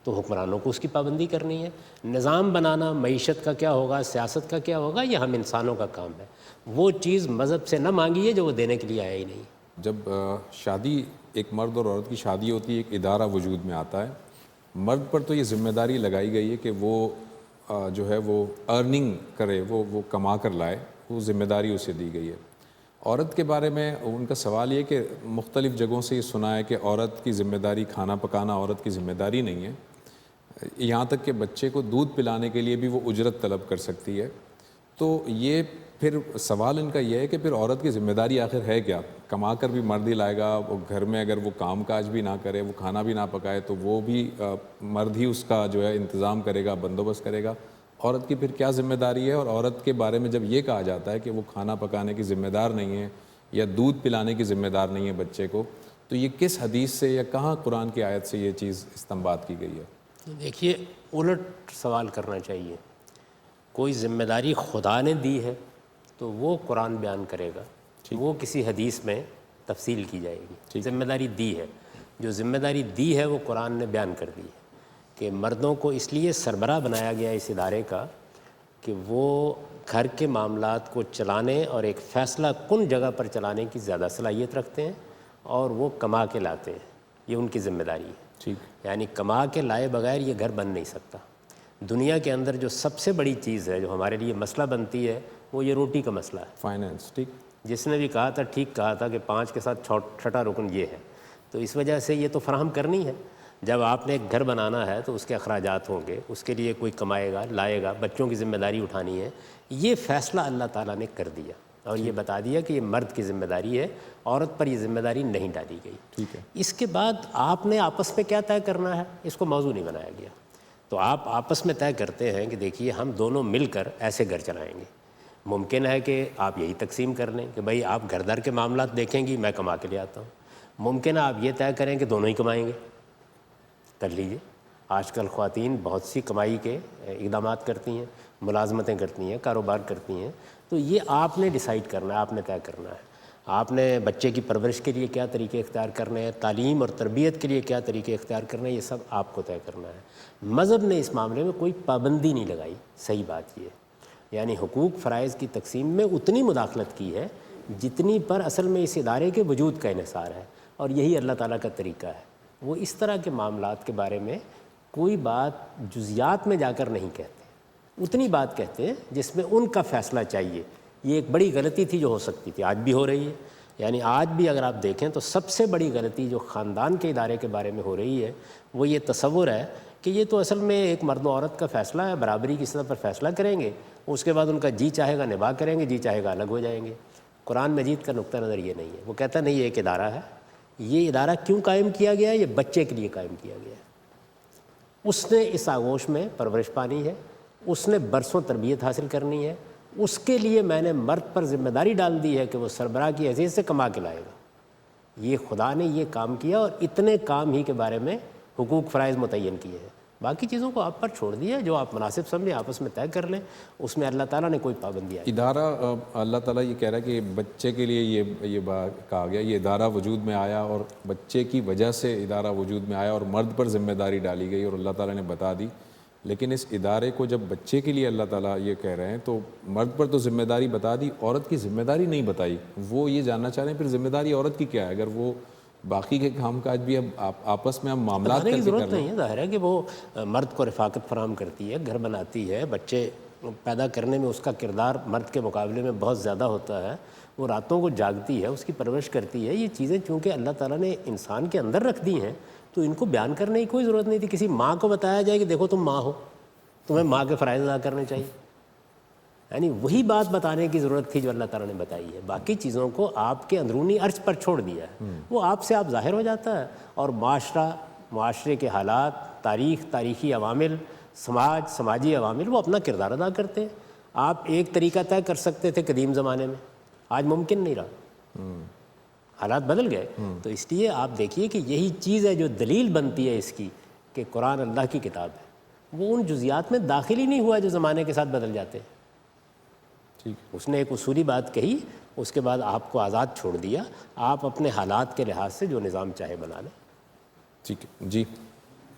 تو حکمرانوں کو اس کی پابندی کرنی ہے۔ نظام بنانا معیشت کا کیا ہوگا، سیاست کا کیا ہوگا، یہ ہم انسانوں کا کام ہے۔ وہ چیز مذہب سے نہ مانگی ہے جو وہ دینے کے لیے آیا ہی نہیں۔ جب شادی، ایک مرد اور عورت کی شادی ہوتی ہے، ایک ادارہ وجود میں آتا ہے، مرد پر تو یہ ذمہ داری لگائی گئی ہے کہ وہ جو ہے وہ ارننگ کرے، وہ کما کر لائے، وہ ذمہ داری اسے دی گئی ہے۔ عورت کے بارے میں ان کا سوال یہ کہ مختلف جگہوں سے یہ سنا ہے کہ عورت کی ذمہ داری کھانا پکانا عورت کی ذمہ داری نہیں ہے، یہاں تک کہ بچے کو دودھ پلانے کے لیے بھی وہ اجرت طلب کر سکتی ہے۔ تو یہ پھر سوال ان کا یہ ہے کہ پھر عورت کی ذمہ داری آخر ہے کیا؟ کما کر بھی مرد ہی لائے گا، وہ گھر میں اگر وہ کام کاج بھی نہ کرے، وہ کھانا بھی نہ پکائے، تو وہ بھی مرد ہی اس کا جو ہے انتظام کرے گا، بندوبست کرے گا۔ عورت کی پھر کیا ذمہ داری ہے؟ اور عورت کے بارے میں جب یہ کہا جاتا ہے کہ وہ کھانا پکانے کی ذمہ دار نہیں ہے یا دودھ پلانے کی ذمہ دار نہیں ہے بچے کو، تو یہ کس حدیث سے یا کہاں قرآن کی آیت سے یہ چیز استنباط کی گئی ہے؟ دیکھیے، الٹ سوال کرنا چاہیے۔ کوئی ذمہ داری خدا نے دی ہے تو وہ قرآن بیان کرے گا، وہ کسی حدیث میں تفصیل کی جائے گی۔ ذمہ داری دی ہے، جو ذمہ داری دی ہے وہ قرآن نے بیان کر دی ہے کہ مردوں کو اس لیے سربراہ بنایا گیا اس ادارے کا کہ وہ گھر کے معاملات کو چلانے اور ایک فیصلہ کن جگہ پر چلانے کی زیادہ صلاحیت رکھتے ہیں، اور وہ کما کے لاتے ہیں، یہ ان کی ذمہ داری ہے۔ ٹھیک، یعنی کما کے لائے بغیر یہ گھر بن نہیں سکتا۔ دنیا کے اندر جو سب سے بڑی چیز ہے جو ہمارے لیے مسئلہ بنتی ہے وہ یہ روٹی کا مسئلہ ہے۔ فائنینس، ٹھیک، جس نے بھی کہا تھا ٹھیک کہا تھا کہ 5 کے ساتھ چھٹا رکن یہ ہے، تو اس وجہ سے یہ تو فراہم کرنی ہے۔ جب آپ نے ایک گھر بنانا ہے تو اس کے اخراجات ہوں گے، اس کے لیے کوئی کمائے گا، لائے گا، بچوں کی ذمہ داری اٹھانی ہے۔ یہ فیصلہ اللہ تعالیٰ نے کر دیا اور یہ بتا دیا کہ یہ مرد کی ذمہ داری ہے، عورت پر یہ ذمہ داری نہیں ڈالی گئی۔ ٹھیک ہے، اس کے بعد آپ نے آپس میں کیا طے کرنا ہے، اس کو موضوع نہیں بنایا گیا۔ تو آپ آپس میں طے کرتے ہیں کہ دیکھیے ہم دونوں مل کر ایسے گھر چلائیں گے۔ ممکن ہے کہ آپ یہی تقسیم کر لیں کہ بھائی آپ گھر دار کے معاملات دیکھیں گی، میں کما کے لے آتا ہوں۔ ممکن ہے آپ یہ طے کریں کہ دونوں ہی کمائیں گے، کر لیجئے۔ آج کل خواتین بہت سی کمائی کے اقدامات کرتی ہیں، ملازمتیں کرتی ہیں، کاروبار کرتی ہیں، تو یہ آپ نے ڈیسائیڈ کرنا ہے، آپ نے طے کرنا ہے۔ آپ نے بچے کی پرورش کے لیے کیا طریقے اختیار کرنے ہیں، تعلیم اور تربیت کے لیے کیا طریقے اختیار کرنے ہیں، یہ سب آپ کو طے کرنا ہے۔ مذہب نے اس معاملے میں کوئی پابندی نہیں لگائی، صحیح بات یہ ہے۔ یعنی حقوق فرائض کی تقسیم میں اتنی مداخلت کی ہے جتنی پر اصل میں اس ادارے کے وجود کا انحصار ہے، اور یہی اللہ تعالیٰ کا طریقہ ہے۔ وہ اس طرح کے معاملات کے بارے میں کوئی بات جزیات میں جا کر نہیں کہتے، اتنی بات کہتے ہیں جس میں ان کا فیصلہ چاہیے۔ یہ ایک بڑی غلطی تھی جو ہو سکتی تھی، آج بھی ہو رہی ہے۔ یعنی آج بھی اگر آپ دیکھیں تو سب سے بڑی غلطی جو خاندان کے ادارے کے بارے میں ہو رہی ہے وہ یہ تصور ہے کہ یہ تو اصل میں ایک مرد و عورت کا فیصلہ ہے، برابری کی سطح پر فیصلہ کریں گے، اس کے بعد ان کا جی چاہے گا نباہ کریں گے، جی چاہے گا الگ ہو جائیں گے۔ قرآن مجید کا نقطہ نظر یہ نہیں ہے، وہ کہتا نہیں یہ ایک ادارہ ہے۔ یہ ادارہ کیوں قائم کیا گیا ہے؟ یہ بچے کے لیے قائم کیا گیا ہے۔ اس نے اس آغوش میں پرورش پانی ہے، اس نے برسوں تربیت حاصل کرنی ہے، اس کے لیے میں نے مرد پر ذمہ داری ڈال دی ہے کہ وہ سربراہ کی حیثیت سے کما کے لائے گا۔ یہ خدا نے یہ کام کیا اور اتنے کام ہی کے بارے میں حقوق فرائض متعین کیے ہیں۔ باقی چیزوں کو آپ پر چھوڑ دیا، جو آپ مناسب سمجھیں آپس میں طے کر لیں، اس میں اللہ تعالیٰ نے کوئی پابندی آئی۔ ادارہ، اللہ تعالیٰ یہ کہہ رہا ہے کہ بچے کے لیے یہ بات کہا گیا، یہ ادارہ وجود میں آیا اور بچے کی وجہ سے ادارہ وجود میں آیا اور مرد پر ذمہ داری ڈالی گئی اور اللہ تعالیٰ نے بتا دی۔ لیکن اس ادارے کو جب بچے کے لیے اللہ تعالیٰ یہ کہہ رہے ہیں تو مرد پر تو ذمہ داری بتا دی، عورت کی ذمہ داری نہیں بتائی۔ وہ یہ جاننا چاہ رہے ہیں پھر ذمہ داری عورت کی کیا ہے؟ اگر وہ باقی کے کام کاج بھی اب آپس میں ہم معاملات بتانے کی کر ضرورت نہیں ہے، ظاہر ہے کہ وہ مرد کو رفاقت فراہم کرتی ہے، گھر بناتی ہے، بچے پیدا کرنے میں اس کا کردار مرد کے مقابلے میں بہت زیادہ ہوتا ہے، وہ راتوں کو جاگتی ہے، اس کی پرورش کرتی ہے۔ یہ چیزیں چونکہ اللہ تعالیٰ نے انسان کے اندر رکھ دی ہیں تو ان کو بیان کرنے کی کوئی ضرورت نہیں تھی۔ کسی ماں کو بتایا جائے کہ دیکھو تم ماں ہو، تمہیں ماں کے فرائض ادا کرنے چاہیے، یعنی وہی بات بتانے کی ضرورت تھی جو اللہ تعالیٰ نے بتائی ہے۔ باقی چیزوں کو آپ کے اندرونی عرض پر چھوڑ دیا ہے، وہ آپ سے آپ ظاہر ہو جاتا ہے، اور معاشرے کے حالات، تاریخی عوامل، سماجی عوامل وہ اپنا کردار ادا کرتے ہیں۔ آپ ایک طریقہ طے کر سکتے تھے قدیم زمانے میں، آج ممکن نہیں رہا، حالات بدل گئے۔ تو اس لیے آپ دیکھیے کہ یہی چیز ہے جو دلیل بنتی ہے اس کی کہ قرآن اللہ کی کتاب ہے، وہ ان جزیات میں داخل ہی نہیں ہوا جو زمانے کے ساتھ بدل جاتے ہیں۔ اس نے ایک اصولی بات کہی، اس کے بعد آپ کو آزاد چھوڑ دیا، آپ اپنے حالات کے لحاظ سے جو نظام چاہے بنا لیں۔ ٹھیک ہے جی.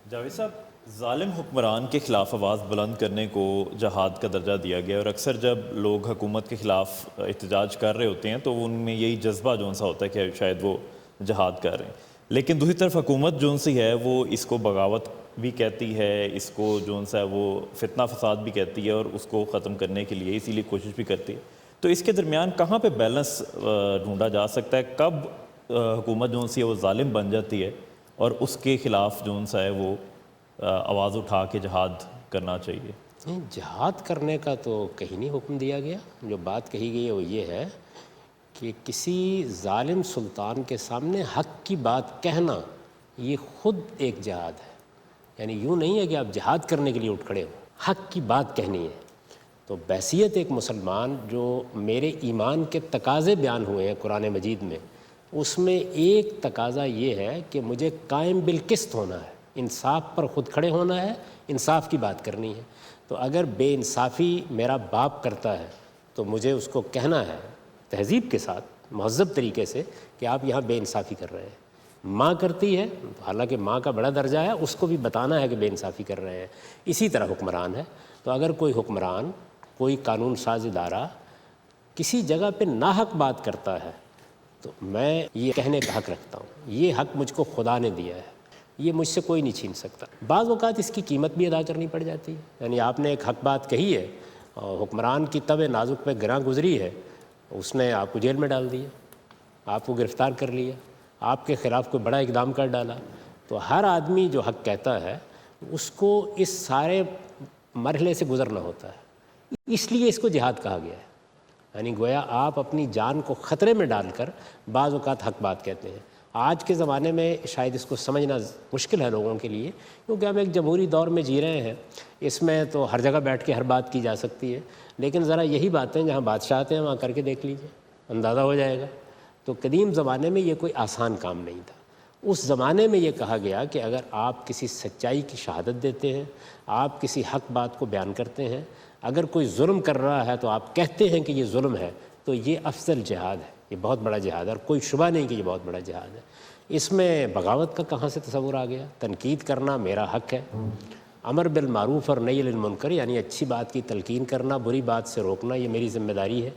جاوید صاحب، ظالم حکمران کے خلاف آواز بلند کرنے کو جہاد کا درجہ دیا گیا، اور اکثر جب لوگ حکومت کے خلاف احتجاج کر رہے ہوتے ہیں تو ان میں یہی جذبہ جون سا ہوتا ہے کہ شاید وہ جہاد کر رہے ہیں. لیکن دوسری طرف حکومت جون سی ہے وہ اس کو بغاوت بھی کہتی ہے، اس کو جون سا ہے وہ فتنہ فساد بھی کہتی ہے، اور اس کو ختم کرنے کے لیے اسی لیے کوشش بھی کرتی ہے. تو اس کے درمیان کہاں پہ بیلنس ڈھونڈا جا سکتا ہے؟ کب حکومت جون سی ہے وہ ظالم بن جاتی ہے اور اس کے خلاف جون سا ہے وہ آواز اٹھا کے جہاد کرنا چاہیے؟ نہیں، جہاد کرنے کا تو کہیں نہیں حکم دیا گیا. جو بات کہی گئی ہے وہ یہ ہے کہ کسی ظالم سلطان کے سامنے حق کی بات کہنا یہ خود ایک جہاد ہے. یعنی یوں نہیں ہے کہ آپ جہاد کرنے کے لیے اٹھ کھڑے ہو، حق کی بات کہنی ہے. تو بحیثیت ایک مسلمان جو میرے ایمان کے تقاضے بیان ہوئے ہیں قرآن مجید میں، اس میں ایک تقاضا یہ ہے کہ مجھے قائم بالقسط ہونا ہے، انصاف پر خود کھڑے ہونا ہے، انصاف کی بات کرنی ہے. تو اگر بے انصافی میرا باپ کرتا ہے تو مجھے اس کو کہنا ہے تہذیب کے ساتھ، مہذب طریقے سے، کہ آپ یہاں بے انصافی کر رہے ہیں. ماں کرتی ہے، حالانکہ ماں کا بڑا درجہ ہے، اس کو بھی بتانا ہے کہ بے انصافی کر رہے ہیں. اسی طرح حکمران ہے. تو اگر کوئی حکمران، کوئی قانون ساز ادارہ کسی جگہ پہ ناحق بات کرتا ہے تو میں یہ کہنے کا حق رکھتا ہوں، یہ حق مجھ کو خدا نے دیا ہے، یہ مجھ سے کوئی نہیں چھین سکتا. بعض اوقات اس کی قیمت بھی ادا کرنی پڑ جاتی ہے. یعنی آپ نے ایک حق بات کہی ہے اور حکمران کی طبع نازک پہ گراں گزری ہے، اس نے آپ کو جیل میں ڈال دیا، آپ کو گرفتار کر لیا، آپ کے خلاف کوئی بڑا اقدام کر ڈالا. تو ہر آدمی جو حق کہتا ہے اس کو اس سارے مرحلے سے گزرنا ہوتا ہے. اس لیے اس کو جہاد کہا گیا ہے. یعنی گویا آپ اپنی جان کو خطرے میں ڈال کر بعض اوقات حق بات کہتے ہیں. آج کے زمانے میں شاید اس کو سمجھنا مشکل ہے لوگوں کے لیے، کیونکہ ہم ایک جمہوری دور میں جی رہے ہیں. اس میں تو ہر جگہ بیٹھ کے ہر بات کی جا سکتی ہے، لیکن ذرا یہی باتیں جہاں بادشاہ آتے ہیں وہاں کر کے دیکھ لیجیے، اندازہ ہو جائے گا. تو قدیم زمانے میں یہ کوئی آسان کام نہیں تھا. اس زمانے میں یہ کہا گیا کہ اگر آپ کسی سچائی کی شہادت دیتے ہیں، آپ کسی حق بات کو بیان کرتے ہیں، اگر کوئی ظلم کر رہا ہے تو آپ کہتے ہیں کہ یہ ظلم ہے، تو یہ افضل جہاد ہے، یہ بہت بڑا جہاد ہے، اور کوئی شبہ نہیں کہ یہ بہت بڑا جہاد ہے. اس میں بغاوت کا کہاں سے تصور آ گیا؟ تنقید کرنا میرا حق ہے، امر بالمعروف اور نہی عن المنکر، یعنی اچھی بات کی تلقین کرنا، بری بات سے روکنا، یہ میری ذمہ داری ہے.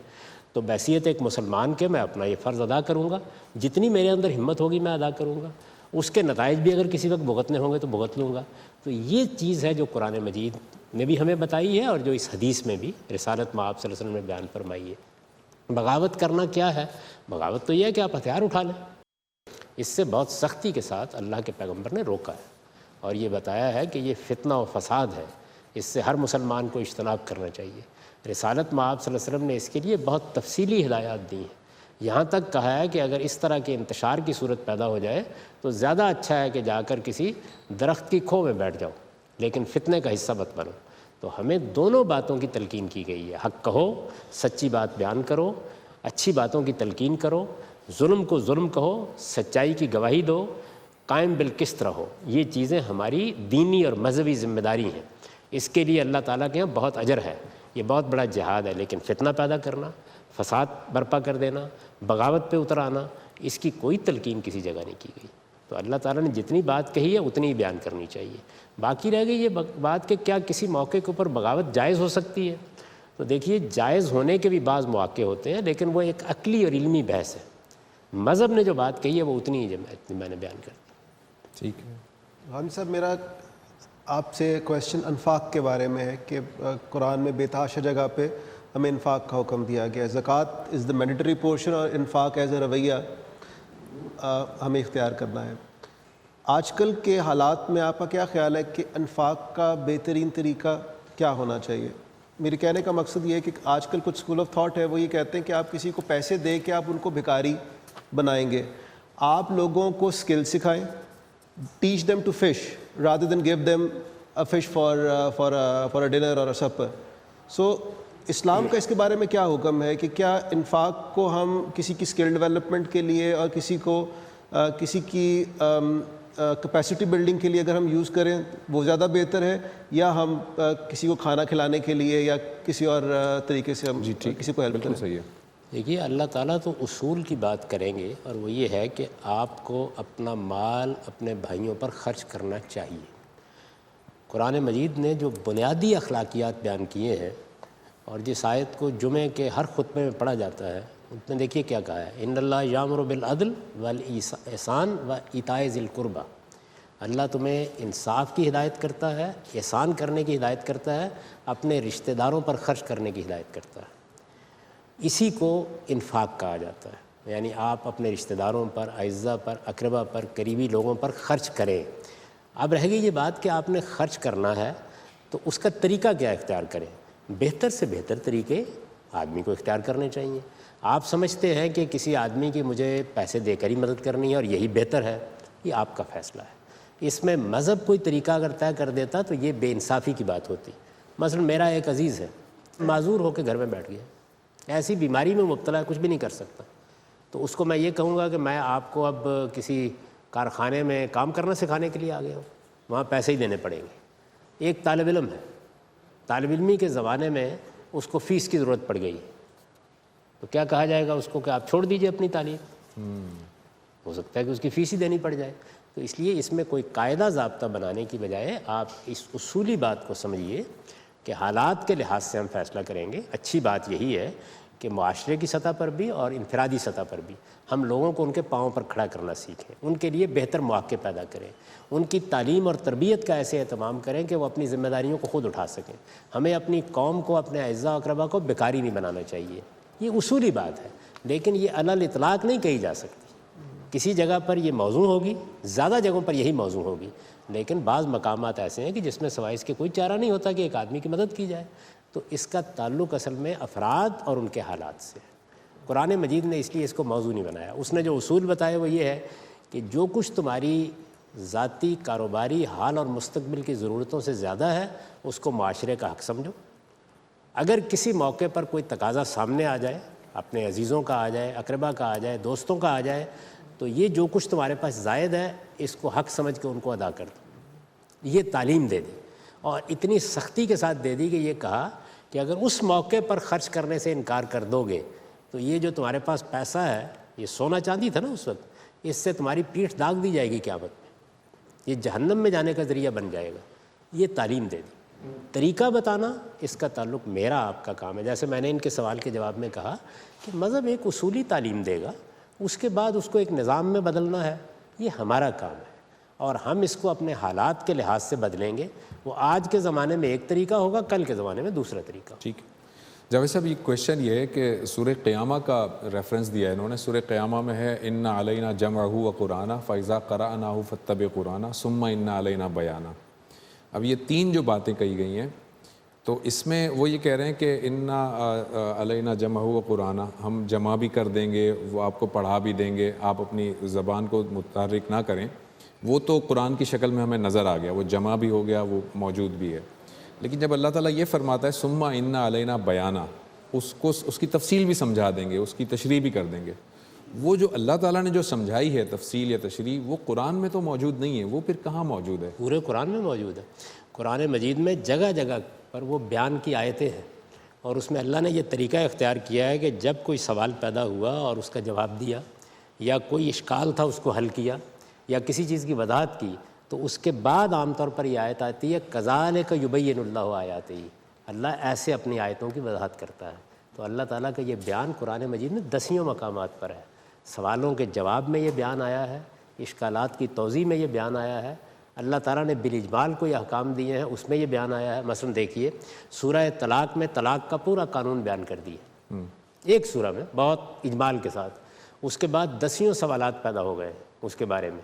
تو بحیثیت ایک مسلمان کے میں اپنا یہ فرض ادا کروں گا، جتنی میرے اندر ہمت ہوگی میں ادا کروں گا. اس کے نتائج بھی اگر کسی وقت بھگتنے ہوں گے تو بھگت لوں گا. تو یہ چیز ہے جو قرآن مجید نے بھی ہمیں بتائی ہے اور جو اس حدیث میں بھی رسالت میں آپ صلی اللہ علیہ وسلم نے بیان فرمائی ہے. بغاوت کرنا کیا ہے؟ بغاوت تو یہ ہے کہ آپ ہتھیار اٹھا لیں. اس سے بہت سختی کے ساتھ اللہ کے پیغمبر نے روکا ہے اور یہ بتایا ہے کہ یہ فتنہ و فساد ہے، اس سے ہر مسلمان کو اجتناب کرنا چاہیے. رسالت میں آپ صلی اللہ علیہ وسلم نے اس کے لیے بہت تفصیلی ہدایات دی ہیں. یہاں تک کہا ہے کہ اگر اس طرح کے انتشار کی صورت پیدا ہو جائے تو زیادہ اچھا ہے کہ جا کر کسی درخت کی کھو میں بیٹھ جاؤ، لیکن فتنے کا حصہ مت بنو. تو ہمیں دونوں باتوں کی تلقین کی گئی ہے. حق کہو، سچی بات بیان کرو، اچھی باتوں کی تلقین کرو، ظلم کو ظلم کہو، سچائی کی گواہی دو، قائم بالقسط رہو. یہ چیزیں ہماری دینی اور مذہبی ذمہ داری ہیں. اس کے لیے اللہ تعالیٰ کے یہاں بہت اجر ہے. یہ بہت بڑا جہاد ہے. لیکن فتنہ پیدا کرنا، فساد برپا کر دینا، بغاوت پہ اتر آنا، اس کی کوئی تلقین کسی جگہ نہیں کی گئی. تو اللہ تعالیٰ نے جتنی بات کہی ہے اتنی ہی بیان کرنی چاہیے. باقی رہ گئی یہ بات کہ کیا کسی موقع کے اوپر بغاوت جائز ہو سکتی ہے؟ تو دیکھیے، جائز ہونے کے بھی بعض مواقع ہوتے ہیں، لیکن وہ ایک عقلی اور علمی بحث ہے. مذہب نے جو بات کہی ہے وہ اتنی ہی میں نے بیان کر دی. ٹھیک ہے. حامد صاحب، میرا آپ سے کویشچن انفاق کے بارے میں ہے کہ قرآن میں بے تحاشا جگہ پہ ہمیں انفاق کا حکم دیا گیا ہے. زکوٰۃ از دا مینڈیٹری پورشن اور انفاق ایز اے رویہ ہمیں اختیار کرنا ہے. آج کل کے حالات میں آپ کا کیا خیال ہے کہ انفاق کا بہترین طریقہ کیا ہونا چاہیے؟ میرے کہنے کا مقصد یہ ہے کہ آج کل کچھ اسکول آف تھاٹ ہے، وہ یہ کہتے ہیں کہ آپ کسی کو پیسے دے کے آپ ان کو بھکاری بنائیں گے. آپ لوگوں کو اسکل سکھائیں، teach them to fish rather than give them a fish for a dinner or a supper. So اسلام کا اس کے بارے میں کیا حکم ہے کہ کیا انفاق کو ہم کسی کی اسکل ڈیولپمنٹ کے لیے اور کسی کی کیپیسٹی بلڈنگ کے لیے اگر ہم یوز کریں وہ زیادہ بہتر ہے، یا ہم کسی کو کھانا کھلانے کے لیے یا کسی اور طریقے سے ہم کسی کو ہیلپ کریں؟ صحیح ہے. دیکھیے اللہ تعالیٰ تو اصول کی بات کریں گے، اور وہ یہ ہے کہ آپ کو اپنا مال اپنے بھائیوں پر خرچ کرنا چاہیے۔ قرآن مجید نے جو بنیادی اخلاقیات بیان کیے ہیں، اور جس آیت کو جمعے کے ہر خطبے میں پڑھا جاتا ہے، اس میں دیکھیے کیا کہا ہے، ان اللہ یامر بالعدل والاحسان و ایتاء ذی القربی۔ اللہ تمہیں انصاف کی ہدایت کرتا ہے، احسان کرنے کی ہدایت کرتا ہے، اپنے رشتہ داروں پر خرچ کرنے کی ہدایت کرتا ہے۔ اسی کو انفاق کہا جاتا ہے، یعنی آپ اپنے رشتہ داروں پر، اعزاء پر، اقربا پر، قریبی لوگوں پر خرچ کریں۔ اب رہ گئی یہ بات کہ آپ نے خرچ کرنا ہے تو اس کا طریقہ کیا اختیار کریں۔ بہتر سے بہتر طریقے آدمی کو اختیار کرنے چاہیے۔ آپ سمجھتے ہیں کہ کسی آدمی کی مجھے پیسے دے کر ہی مدد کرنی ہے اور یہی بہتر ہے، یہ آپ کا فیصلہ ہے۔ اس میں مذہب کوئی طریقہ اگر طے کر دیتا تو یہ بے انصافی کی بات ہوتی۔ مثلا میرا ایک عزیز ہے، معذور ہو کے گھر میں بیٹھ گیا، ایسی بیماری میں مبتلا ہے، کچھ بھی نہیں کر سکتا، تو اس کو میں یہ کہوں گا کہ میں آپ کو اب کسی کارخانے میں کام کرنا سکھانے کے لیے آ گیا ہوں، وہاں پیسے ہی دینے پڑیں گے۔ ایک طالب علم ہے، طالب علمی کے زمانے میں اس کو فیس کی ضرورت پڑ گئی، تو کیا کہا جائے گا اس کو کہ آپ چھوڑ دیجئے اپنی تعلیم، ہو سکتا ہے کہ اس کی فیس ہی دینی پڑ جائے۔ تو اس لیے اس میں کوئی قاعدہ ضابطہ بنانے کی بجائے آپ اس اصولی بات کو سمجھیے کہ حالات کے لحاظ سے ہم فیصلہ کریں گے۔ اچھی بات یہی ہے کہ معاشرے کی سطح پر بھی اور انفرادی سطح پر بھی ہم لوگوں کو ان کے پاؤں پر کھڑا کرنا سیکھیں، ان کے لیے بہتر مواقع پیدا کریں، ان کی تعلیم اور تربیت کا ایسے اہتمام کریں کہ وہ اپنی ذمہ داریوں کو خود اٹھا سکیں۔ ہمیں اپنی قوم کو، اپنے اعزاء و اقربا کو بیکاری نہیں بنانا چاہیے، یہ اصولی بات ہے، لیکن یہ علی الاطلاق نہیں کہی جا سکتی۔ کسی جگہ پر یہ موضوع ہوگی، زیادہ جگہوں پر یہی موضوع ہوگی، لیکن بعض مقامات ایسے ہیں کہ جس میں سوائے اس کے کوئی چارہ نہیں ہوتا کہ ایک آدمی کی مدد کی جائے۔ تو اس کا تعلق اصل میں افراد اور ان کے حالات سے ہے۔ قرآن مجید نے اس لیے اس کو موضوع نہیں بنایا۔ اس نے جو اصول بتائے وہ یہ ہے کہ جو کچھ تمہاری ذاتی کاروباری حال اور مستقبل کی ضرورتوں سے زیادہ ہے اس کو معاشرے کا حق سمجھو۔ اگر کسی موقع پر کوئی تقاضا سامنے آ جائے، اپنے عزیزوں کا آ جائے، اقربا کا آ جائے، دوستوں کا آ جائے، تو یہ جو کچھ تمہارے پاس زائد ہے اس کو حق سمجھ کے ان کو ادا کر دو۔ یہ تعلیم دے دی، اور اتنی سختی کے ساتھ دے دی کہ یہ کہا کہ اگر اس موقع پر خرچ کرنے سے انکار کر دو گے تو یہ جو تمہارے پاس پیسہ ہے، یہ سونا چاندی تھا نا اس وقت، اس سے تمہاری پیٹھ داغ دی جائے گی قیامت میں، یہ جہنم میں جانے کا ذریعہ بن جائے گا۔ یہ تعلیم دے دی۔ طریقہ بتانا اس کا تعلق میرا آپ کا کام ہے۔ جیسے میں نے ان کے سوال کے جواب میں کہا کہ مذہب ایک اصولی تعلیم دے گا، اس کے بعد اس کو ایک نظام میں بدلنا ہے، یہ ہمارا کام ہے، اور ہم اس کو اپنے حالات کے لحاظ سے بدلیں گے۔ وہ آج کے زمانے میں ایک طریقہ ہوگا، کل کے زمانے میں دوسرا طریقہ۔ ٹھیک ہے جاوید صاحب، یہ کویشچن یہ ہے کہ سورہ قیامہ کا ریفرنس دیا ہے انہوں نے۔ سورہ قیامہ میں ہے ان علینا جمعہ و قرآنہ فاذا قرأناہ فاتبع قرآنہ ثم ان علینا بیانہ۔ اب یہ تین جو باتیں کہی گئی ہیں، تو اس میں وہ یہ کہہ رہے ہیں کہ ان علینا جمعہ و قرآنہ، ہم جمع بھی کر دیں گے، وہ آپ کو پڑھا بھی دیں گے، آپ اپنی زبان کو متحرک نہ کریں۔ وہ تو قرآن کی شکل میں ہمیں نظر آ گیا، وہ جمع بھی ہو گیا، وہ موجود بھی ہے۔ لیکن جب اللہ تعالیٰ یہ فرماتا ہے ثم ان علینا بیانہ، اس کی تفصیل بھی سمجھا دیں گے، اس کی تشریح بھی کر دیں گے، وہ جو اللہ تعالیٰ نے جو سمجھائی ہے تفصیل یا تشریح، وہ قرآن میں تو موجود نہیں ہے، وہ پھر کہاں موجود ہے؟ پورے قرآن میں موجود ہے۔ قرآن مجید میں جگہ جگہ پر وہ بیان کی آیتیں ہیں، اور اس میں اللہ نے یہ طریقہ اختیار کیا ہے کہ جب کوئی سوال پیدا ہوا اور اس کا جواب دیا، یا کوئی اشکال تھا اس کو حل کیا، یا کسی چیز کی وضاحت کی، تو اس کے بعد عام طور پر یہ آیت آتی ہے کذالک یبین اللہ آیاتہ، اللہ ایسے اپنی آیتوں کی وضاحت کرتا ہے۔ تو اللہ تعالیٰ کا یہ بیان قرآن مجید میں 10 مقامات پر ہے۔ سوالوں کے جواب میں یہ بیان آیا ہے، اشکالات کی توضیح میں یہ بیان آیا ہے، اللہ تعالیٰ نے بالاجمال کو یہ احکام دیے ہیں اس میں یہ بیان آیا ہے۔ مثلا دیکھیے سورہ طلاق میں طلاق کا پورا قانون بیان کر دیا ایک سورہ میں بہت اجمال کے ساتھ، اس کے بعد 10 سوالات پیدا ہو گئے اس کے بارے میں،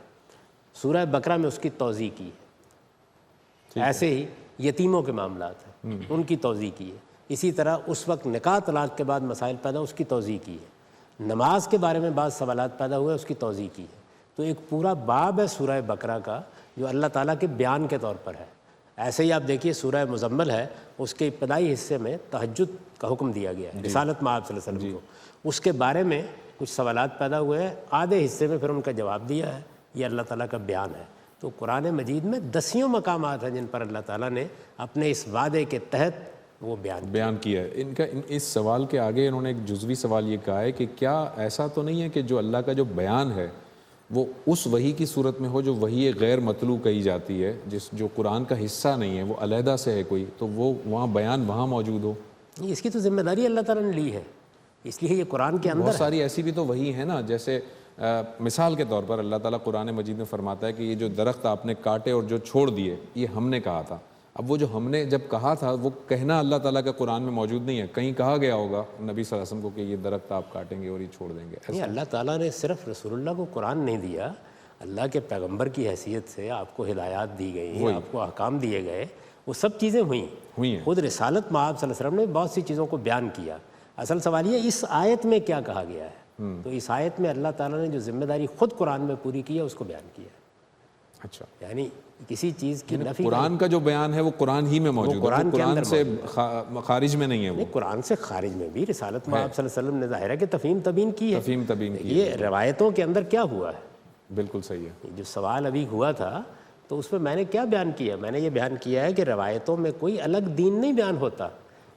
سورہ بقرہ میں اس کی توضیح کی ہے۔ ایسے ہی یتیموں کے معاملات ہیں، ان کی توضیح کی ہے۔ اسی طرح اس وقت نکاح طلاق کے بعد مسائل پیدا، اس کی توضیح کی ہے۔ نماز کے بارے میں بعض سوالات پیدا ہوئے، اس کی توضیح کی ہے۔ تو ایک پورا باب ہے سورہ بقرہ کا جو اللہ تعالیٰ کے بیان کے طور پر ہے۔ ایسے ہی آپ دیکھیے سورہ مزمل ہے، اس کے ابتدائی حصے میں تہجد کا حکم دیا گیا ہے، رسالت مآب صلی اللہ علیہ وسلم کو۔ اس کے بارے میں کچھ سوالات پیدا ہوئے ہیں، آدھے حصے میں پھر ان کا جواب دیا ہے۔ یہ اللہ تعالیٰ کا بیان ہے۔ تو قرآن مجید میں 10 مقامات ہیں جن پر اللہ تعالیٰ نے اپنے اس وعدے کے تحت وہ بیان کیا ہے. ان کا اس سوال کے آگے انہوں نے ایک جزوی سوال یہ کہا ہے کہ کیا ایسا تو نہیں ہے کہ جو اللہ کا جو بیان ہے وہ اس وحی کی صورت میں ہو جو وحی غیر مطلوع کہی جاتی ہے، جو قرآن کا حصہ نہیں ہے، وہ علیحدہ سے ہے کوئی، تو وہ وہاں بیان وہاں موجود ہو؟ اس کی تو ذمہ داری اللہ تعالیٰ نے لی ہے، اس لیے یہ قرآن کے اندر بہت ساری ایسی بھی تو وحی ہے نا، جیسے مثال کے طور پر اللہ تعالیٰ قرآن مجید میں فرماتا ہے کہ یہ جو درخت آپ نے کاٹے اور جو چھوڑ دیے یہ ہم نے کہا تھا. اب وہ جو ہم نے جب کہا تھا وہ کہنا اللہ تعالیٰ کا قرآن میں موجود نہیں ہے، کہیں کہا گیا ہوگا نبی صلی اللہ علیہ وسلم کو کہ یہ درخت آپ کاٹیں گے اور یہ چھوڑ دیں گے. نہیں، اللہ تعالیٰ نے صرف رسول اللہ کو قرآن نہیں دیا، اللہ کے پیغمبر کی حیثیت سے آپ کو ہدایات دی گئی، آپ کو احکام دیے گئے، وہ سب چیزیں ہوئی ہیں. خود رسالت مآب صلی اللہ علیہ وسلم نے بہت سی چیزوں کو بیان کیا. اصل سوال یہ اس آیت میں کیا کہا گیا ہے، تو اس آیت میں اللہ تعالیٰ نے جو ذمہ داری خود قرآن میں پوری کی ہے اس کو بیان کیا. اچھا، یعنی کسی چیز کی نفی، قرآن کا جو بیان ہے وہ قرآن ہی میں موجود ہے، قرآن سے خارج میں نہیں ہے. وہ قرآن سے خارج میں بھی رسالت مآب صلی اللہ علیہ وسلم نے ظاہر ہے کہ تفہیم تبین کی ہے. تفہیم تبین کی یہ روایتوں کے اندر کیا ہوا ہے، بالکل صحیح ہے. جو سوال ابھی ہوا تھا تو اس میں میں نے کیا بیان کیا، میں نے یہ بیان کیا ہے کہ روایتوں میں کوئی الگ دین نہیں بیان ہوتا.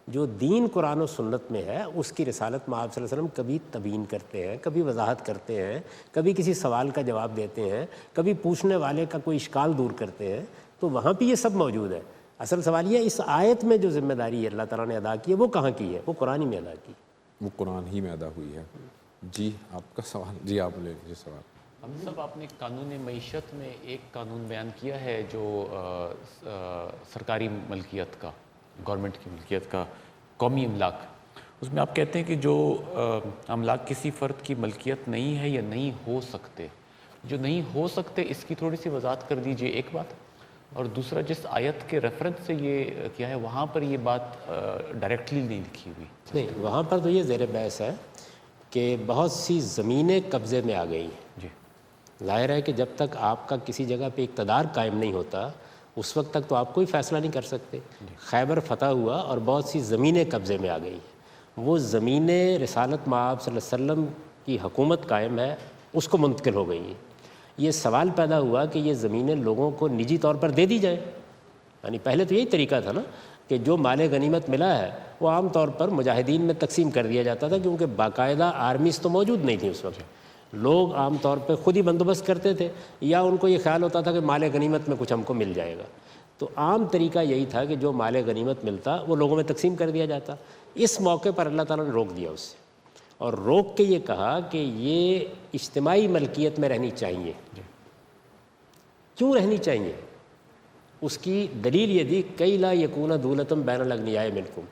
جو دین قرآن و سنت میں ہے اس کی رسالت مآب صلی اللہ علیہ وسلم کبھی تبیین کرتے ہیں، کبھی وضاحت کرتے ہیں، کبھی کسی سوال کا جواب دیتے ہیں، کبھی پوچھنے والے کا کوئی اشکال دور کرتے ہیں، تو وہاں پہ یہ سب موجود ہے. اصل سوال یہ اس آیت میں جو ذمہ داری اللہ تعالیٰ نے ادا کی ہے وہ کہاں کی ہے، وہ قرآن ہی میں ادا کی، وہ قرآن ہی میں ادا ہوئی ہے. جی آپ کا سوال، جی آپ لے لیجیے سوال. ہم سب آپ نے قانون معیشت میں ایک قانون بیان کیا ہے جو سرکاری ملکیت کا، گورنمنٹ کی ملکیت کا، قومی املاک. اس میں آپ کہتے ہیں کہ جو املاک کسی فرد کی ملکیت نہیں ہے یا نہیں ہو سکتے، جو نہیں ہو سکتے اس کی تھوڑی سی وضاحت کر دیجئے ایک بات. اور دوسرا جس آیت کے ریفرنس سے یہ کیا ہے وہاں پر یہ بات ڈائریکٹلی نہیں لکھی ہوئی. نہیں، وہاں پر تو یہ زیر بحث ہے کہ بہت سی زمینیں قبضے میں آ گئی ہیں. جی، ظاہر ہے کہ جب تک آپ کا کسی جگہ پہ اقتدار قائم نہیں ہوتا اس وقت تک تو آپ کوئی فیصلہ نہیں کر سکتے. خیبر فتح ہوا اور بہت سی زمینیں قبضے میں آ گئی ہیں. وہ زمینیں رسالت مآب صلی اللہ علیہ وسلم کی حکومت قائم ہے اس کو منتقل ہو گئی ہیں. یہ سوال پیدا ہوا کہ یہ زمینیں لوگوں کو نجی طور پر دے دی جائیں. یعنی پہلے تو یہی طریقہ تھا نا کہ جو مال غنیمت ملا ہے وہ عام طور پر مجاہدین میں تقسیم کر دیا جاتا تھا، کیونکہ باقاعدہ آرمیز تو موجود نہیں تھی اس وقت. لوگ عام طور پہ خود ہی بندوبست کرتے تھے یا ان کو یہ خیال ہوتا تھا کہ مال غنیمت میں کچھ ہم کو مل جائے گا. تو عام طریقہ یہی تھا کہ جو مال غنیمت ملتا وہ لوگوں میں تقسیم کر دیا جاتا. اس موقع پر اللہ تعالیٰ نے روک دیا اس سے، اور روک کے یہ کہا کہ یہ اجتماعی ملکیت میں رہنی چاہیے. کیوں رہنی چاہیے؟ اس کی دلیل یہ دی کئی لا یکون دولتم بین الاغنیاء منکم،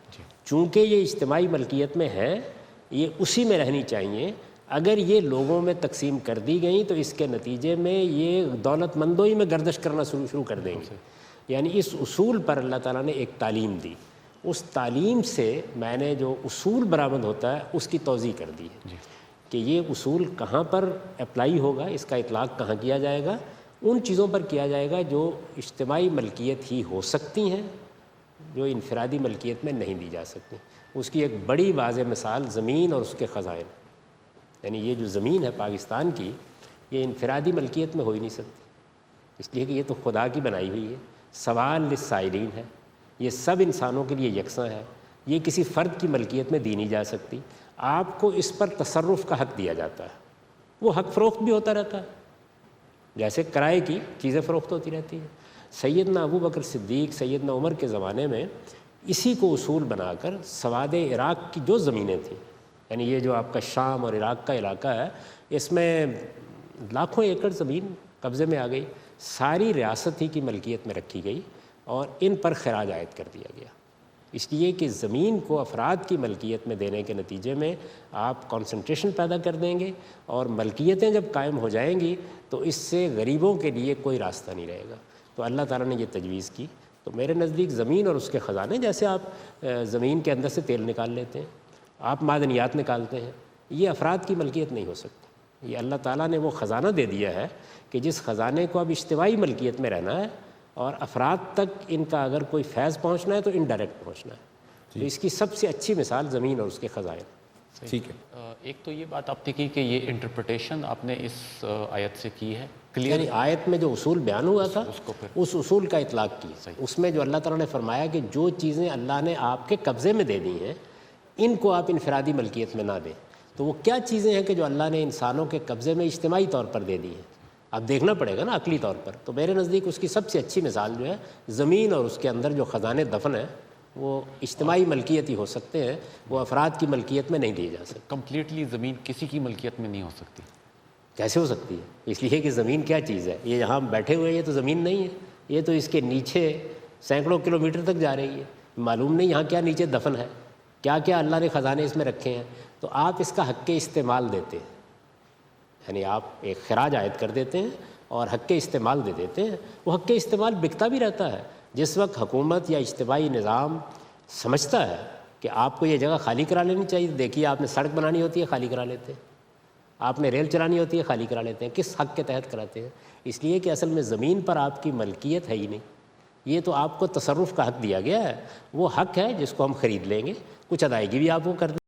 چونکہ یہ اجتماعی ملکیت میں ہے یہ اسی میں رہنی چاہیے. اگر یہ لوگوں میں تقسیم کر دی گئیں تو اس کے نتیجے میں یہ دولت مندوں ہی میں گردش کرنا شروع کر دیں گے. یعنی اس اصول پر اللہ تعالیٰ نے ایک تعلیم دی. اس تعلیم سے میں نے جو اصول برآمد ہوتا ہے اس کی توضیح کر دی ہے کہ یہ اصول کہاں پر اپلائی ہوگا، اس کا اطلاق کہاں کیا جائے گا. ان چیزوں پر کیا جائے گا جو اجتماعی ملکیت ہی ہو سکتی ہیں، جو انفرادی ملکیت میں نہیں دی جا سکتی. اس کی ایک بڑی واضح مثال زمین اور اس کے خزائن. یعنی یہ جو زمین ہے پاکستان کی یہ انفرادی ملکیت میں ہو ہی نہیں سکتی، اس لیے کہ یہ تو خدا کی بنائی ہوئی ہے. سوال للسائلین ہے، یہ سب انسانوں کے لیے یکساں ہے. یہ کسی فرد کی ملکیت میں دی نہیں جا سکتی. آپ کو اس پر تصرف کا حق دیا جاتا ہے. وہ حق فروخت بھی ہوتا رہتا ہے، جیسے کرائے کی چیزیں فروخت ہوتی رہتی ہیں. سیدنا ابو بکر صدیق، سیدنا عمر کے زمانے میں اسی کو اصول بنا کر سواد عراق کی جو زمینیں تھیں، یعنی یہ جو آپ کا شام اور عراق کا علاقہ ہے، اس میں لاکھوں ایکڑ زمین قبضے میں آ گئی، ساری ریاست ہی کی ملکیت میں رکھی گئی اور ان پر خراج عائد کر دیا گیا. اس لیے کہ زمین کو افراد کی ملکیت میں دینے کے نتیجے میں آپ کنسنٹریشن پیدا کر دیں گے، اور ملکیتیں جب قائم ہو جائیں گی تو اس سے غریبوں کے لیے کوئی راستہ نہیں رہے گا. تو اللہ تعالیٰ نے یہ تجویز کی. تو میرے نزدیک زمین اور اس کے خزانے، جیسے آپ زمین کے اندر سے تیل نکال لیتے ہیں، آپ معدنیات نکالتے ہیں، یہ افراد کی ملکیت نہیں ہو سکتی. یہ اللہ تعالیٰ نے وہ خزانہ دے دیا ہے کہ جس خزانے کو اب اجتماعی ملکیت میں رہنا ہے، اور افراد تک ان کا اگر کوئی فیض پہنچنا ہے تو انڈائریکٹ پہنچنا ہے. تو اس کی سب سے اچھی مثال زمین اور اس کے خزائن. ٹھیک ہے. ایک تو یہ بات آپ نے کی کہ یہ انٹرپریٹیشن آپ نے اس آیت سے کی ہے یعنی آیت میں جو اصول بیان ہوا تھا اس اصول کا اطلاق کی. اس میں جو اللہ تعالیٰ نے فرمایا کہ جو چیزیں اللہ نے آپ کے قبضے میں دے دی ہیں ان کو آپ انفرادی ملکیت میں نہ دیں. تو وہ کیا چیزیں ہیں کہ جو اللہ نے انسانوں کے قبضے میں اجتماعی طور پر دے دی ہیں؟ اب دیکھنا پڑے گا نا عقلی طور پر. تو میرے نزدیک اس کی سب سے اچھی مثال جو ہے زمین اور اس کے اندر جو خزانے دفن ہیں وہ اجتماعی ملکیت ہی ہو سکتے ہیں، وہ افراد کی ملکیت میں نہیں دیے جا سکتے. کمپلیٹلی زمین کسی کی ملکیت میں نہیں ہو سکتی. کیسے ہو سکتی ہے؟ اس لیے کہ زمین کیا چیز ہے؟ یہ جہاں ہم بیٹھے ہوئے ہیں یہ تو زمین نہیں ہے، یہ تو اس کے نیچے سینکڑوں کلومیٹر تک جا رہی ہے. معلوم نہیں یہاں کیا نیچے دفن ہے، کیا کیا اللہ نے خزانے اس میں رکھے ہیں. تو آپ اس کا حق استعمال دیتے ہیں، یعنی آپ ایک خراج عائد کر دیتے ہیں اور حق استعمال دے دیتے ہیں. وہ حق استعمال بکتا بھی رہتا ہے. جس وقت حکومت یا اجتماعی نظام سمجھتا ہے کہ آپ کو یہ جگہ خالی کرا لینی چاہیے، دیکھیے آپ نے سڑک بنانی ہوتی ہے خالی کرا لیتے ہیں، آپ نے ریل چلانی ہوتی ہے خالی کرا لیتے ہیں. کس حق کے تحت کراتے ہیں؟ اس لیے کہ اصل میں زمین پر آپ کی ملکیت ہے ہی نہیں، یہ تو آپ کو تصرف کا حق دیا گیا ہے. وہ حق ہے جس کو ہم خرید لیں گے، کچھ ادائیگی بھی آپ کو کر دیں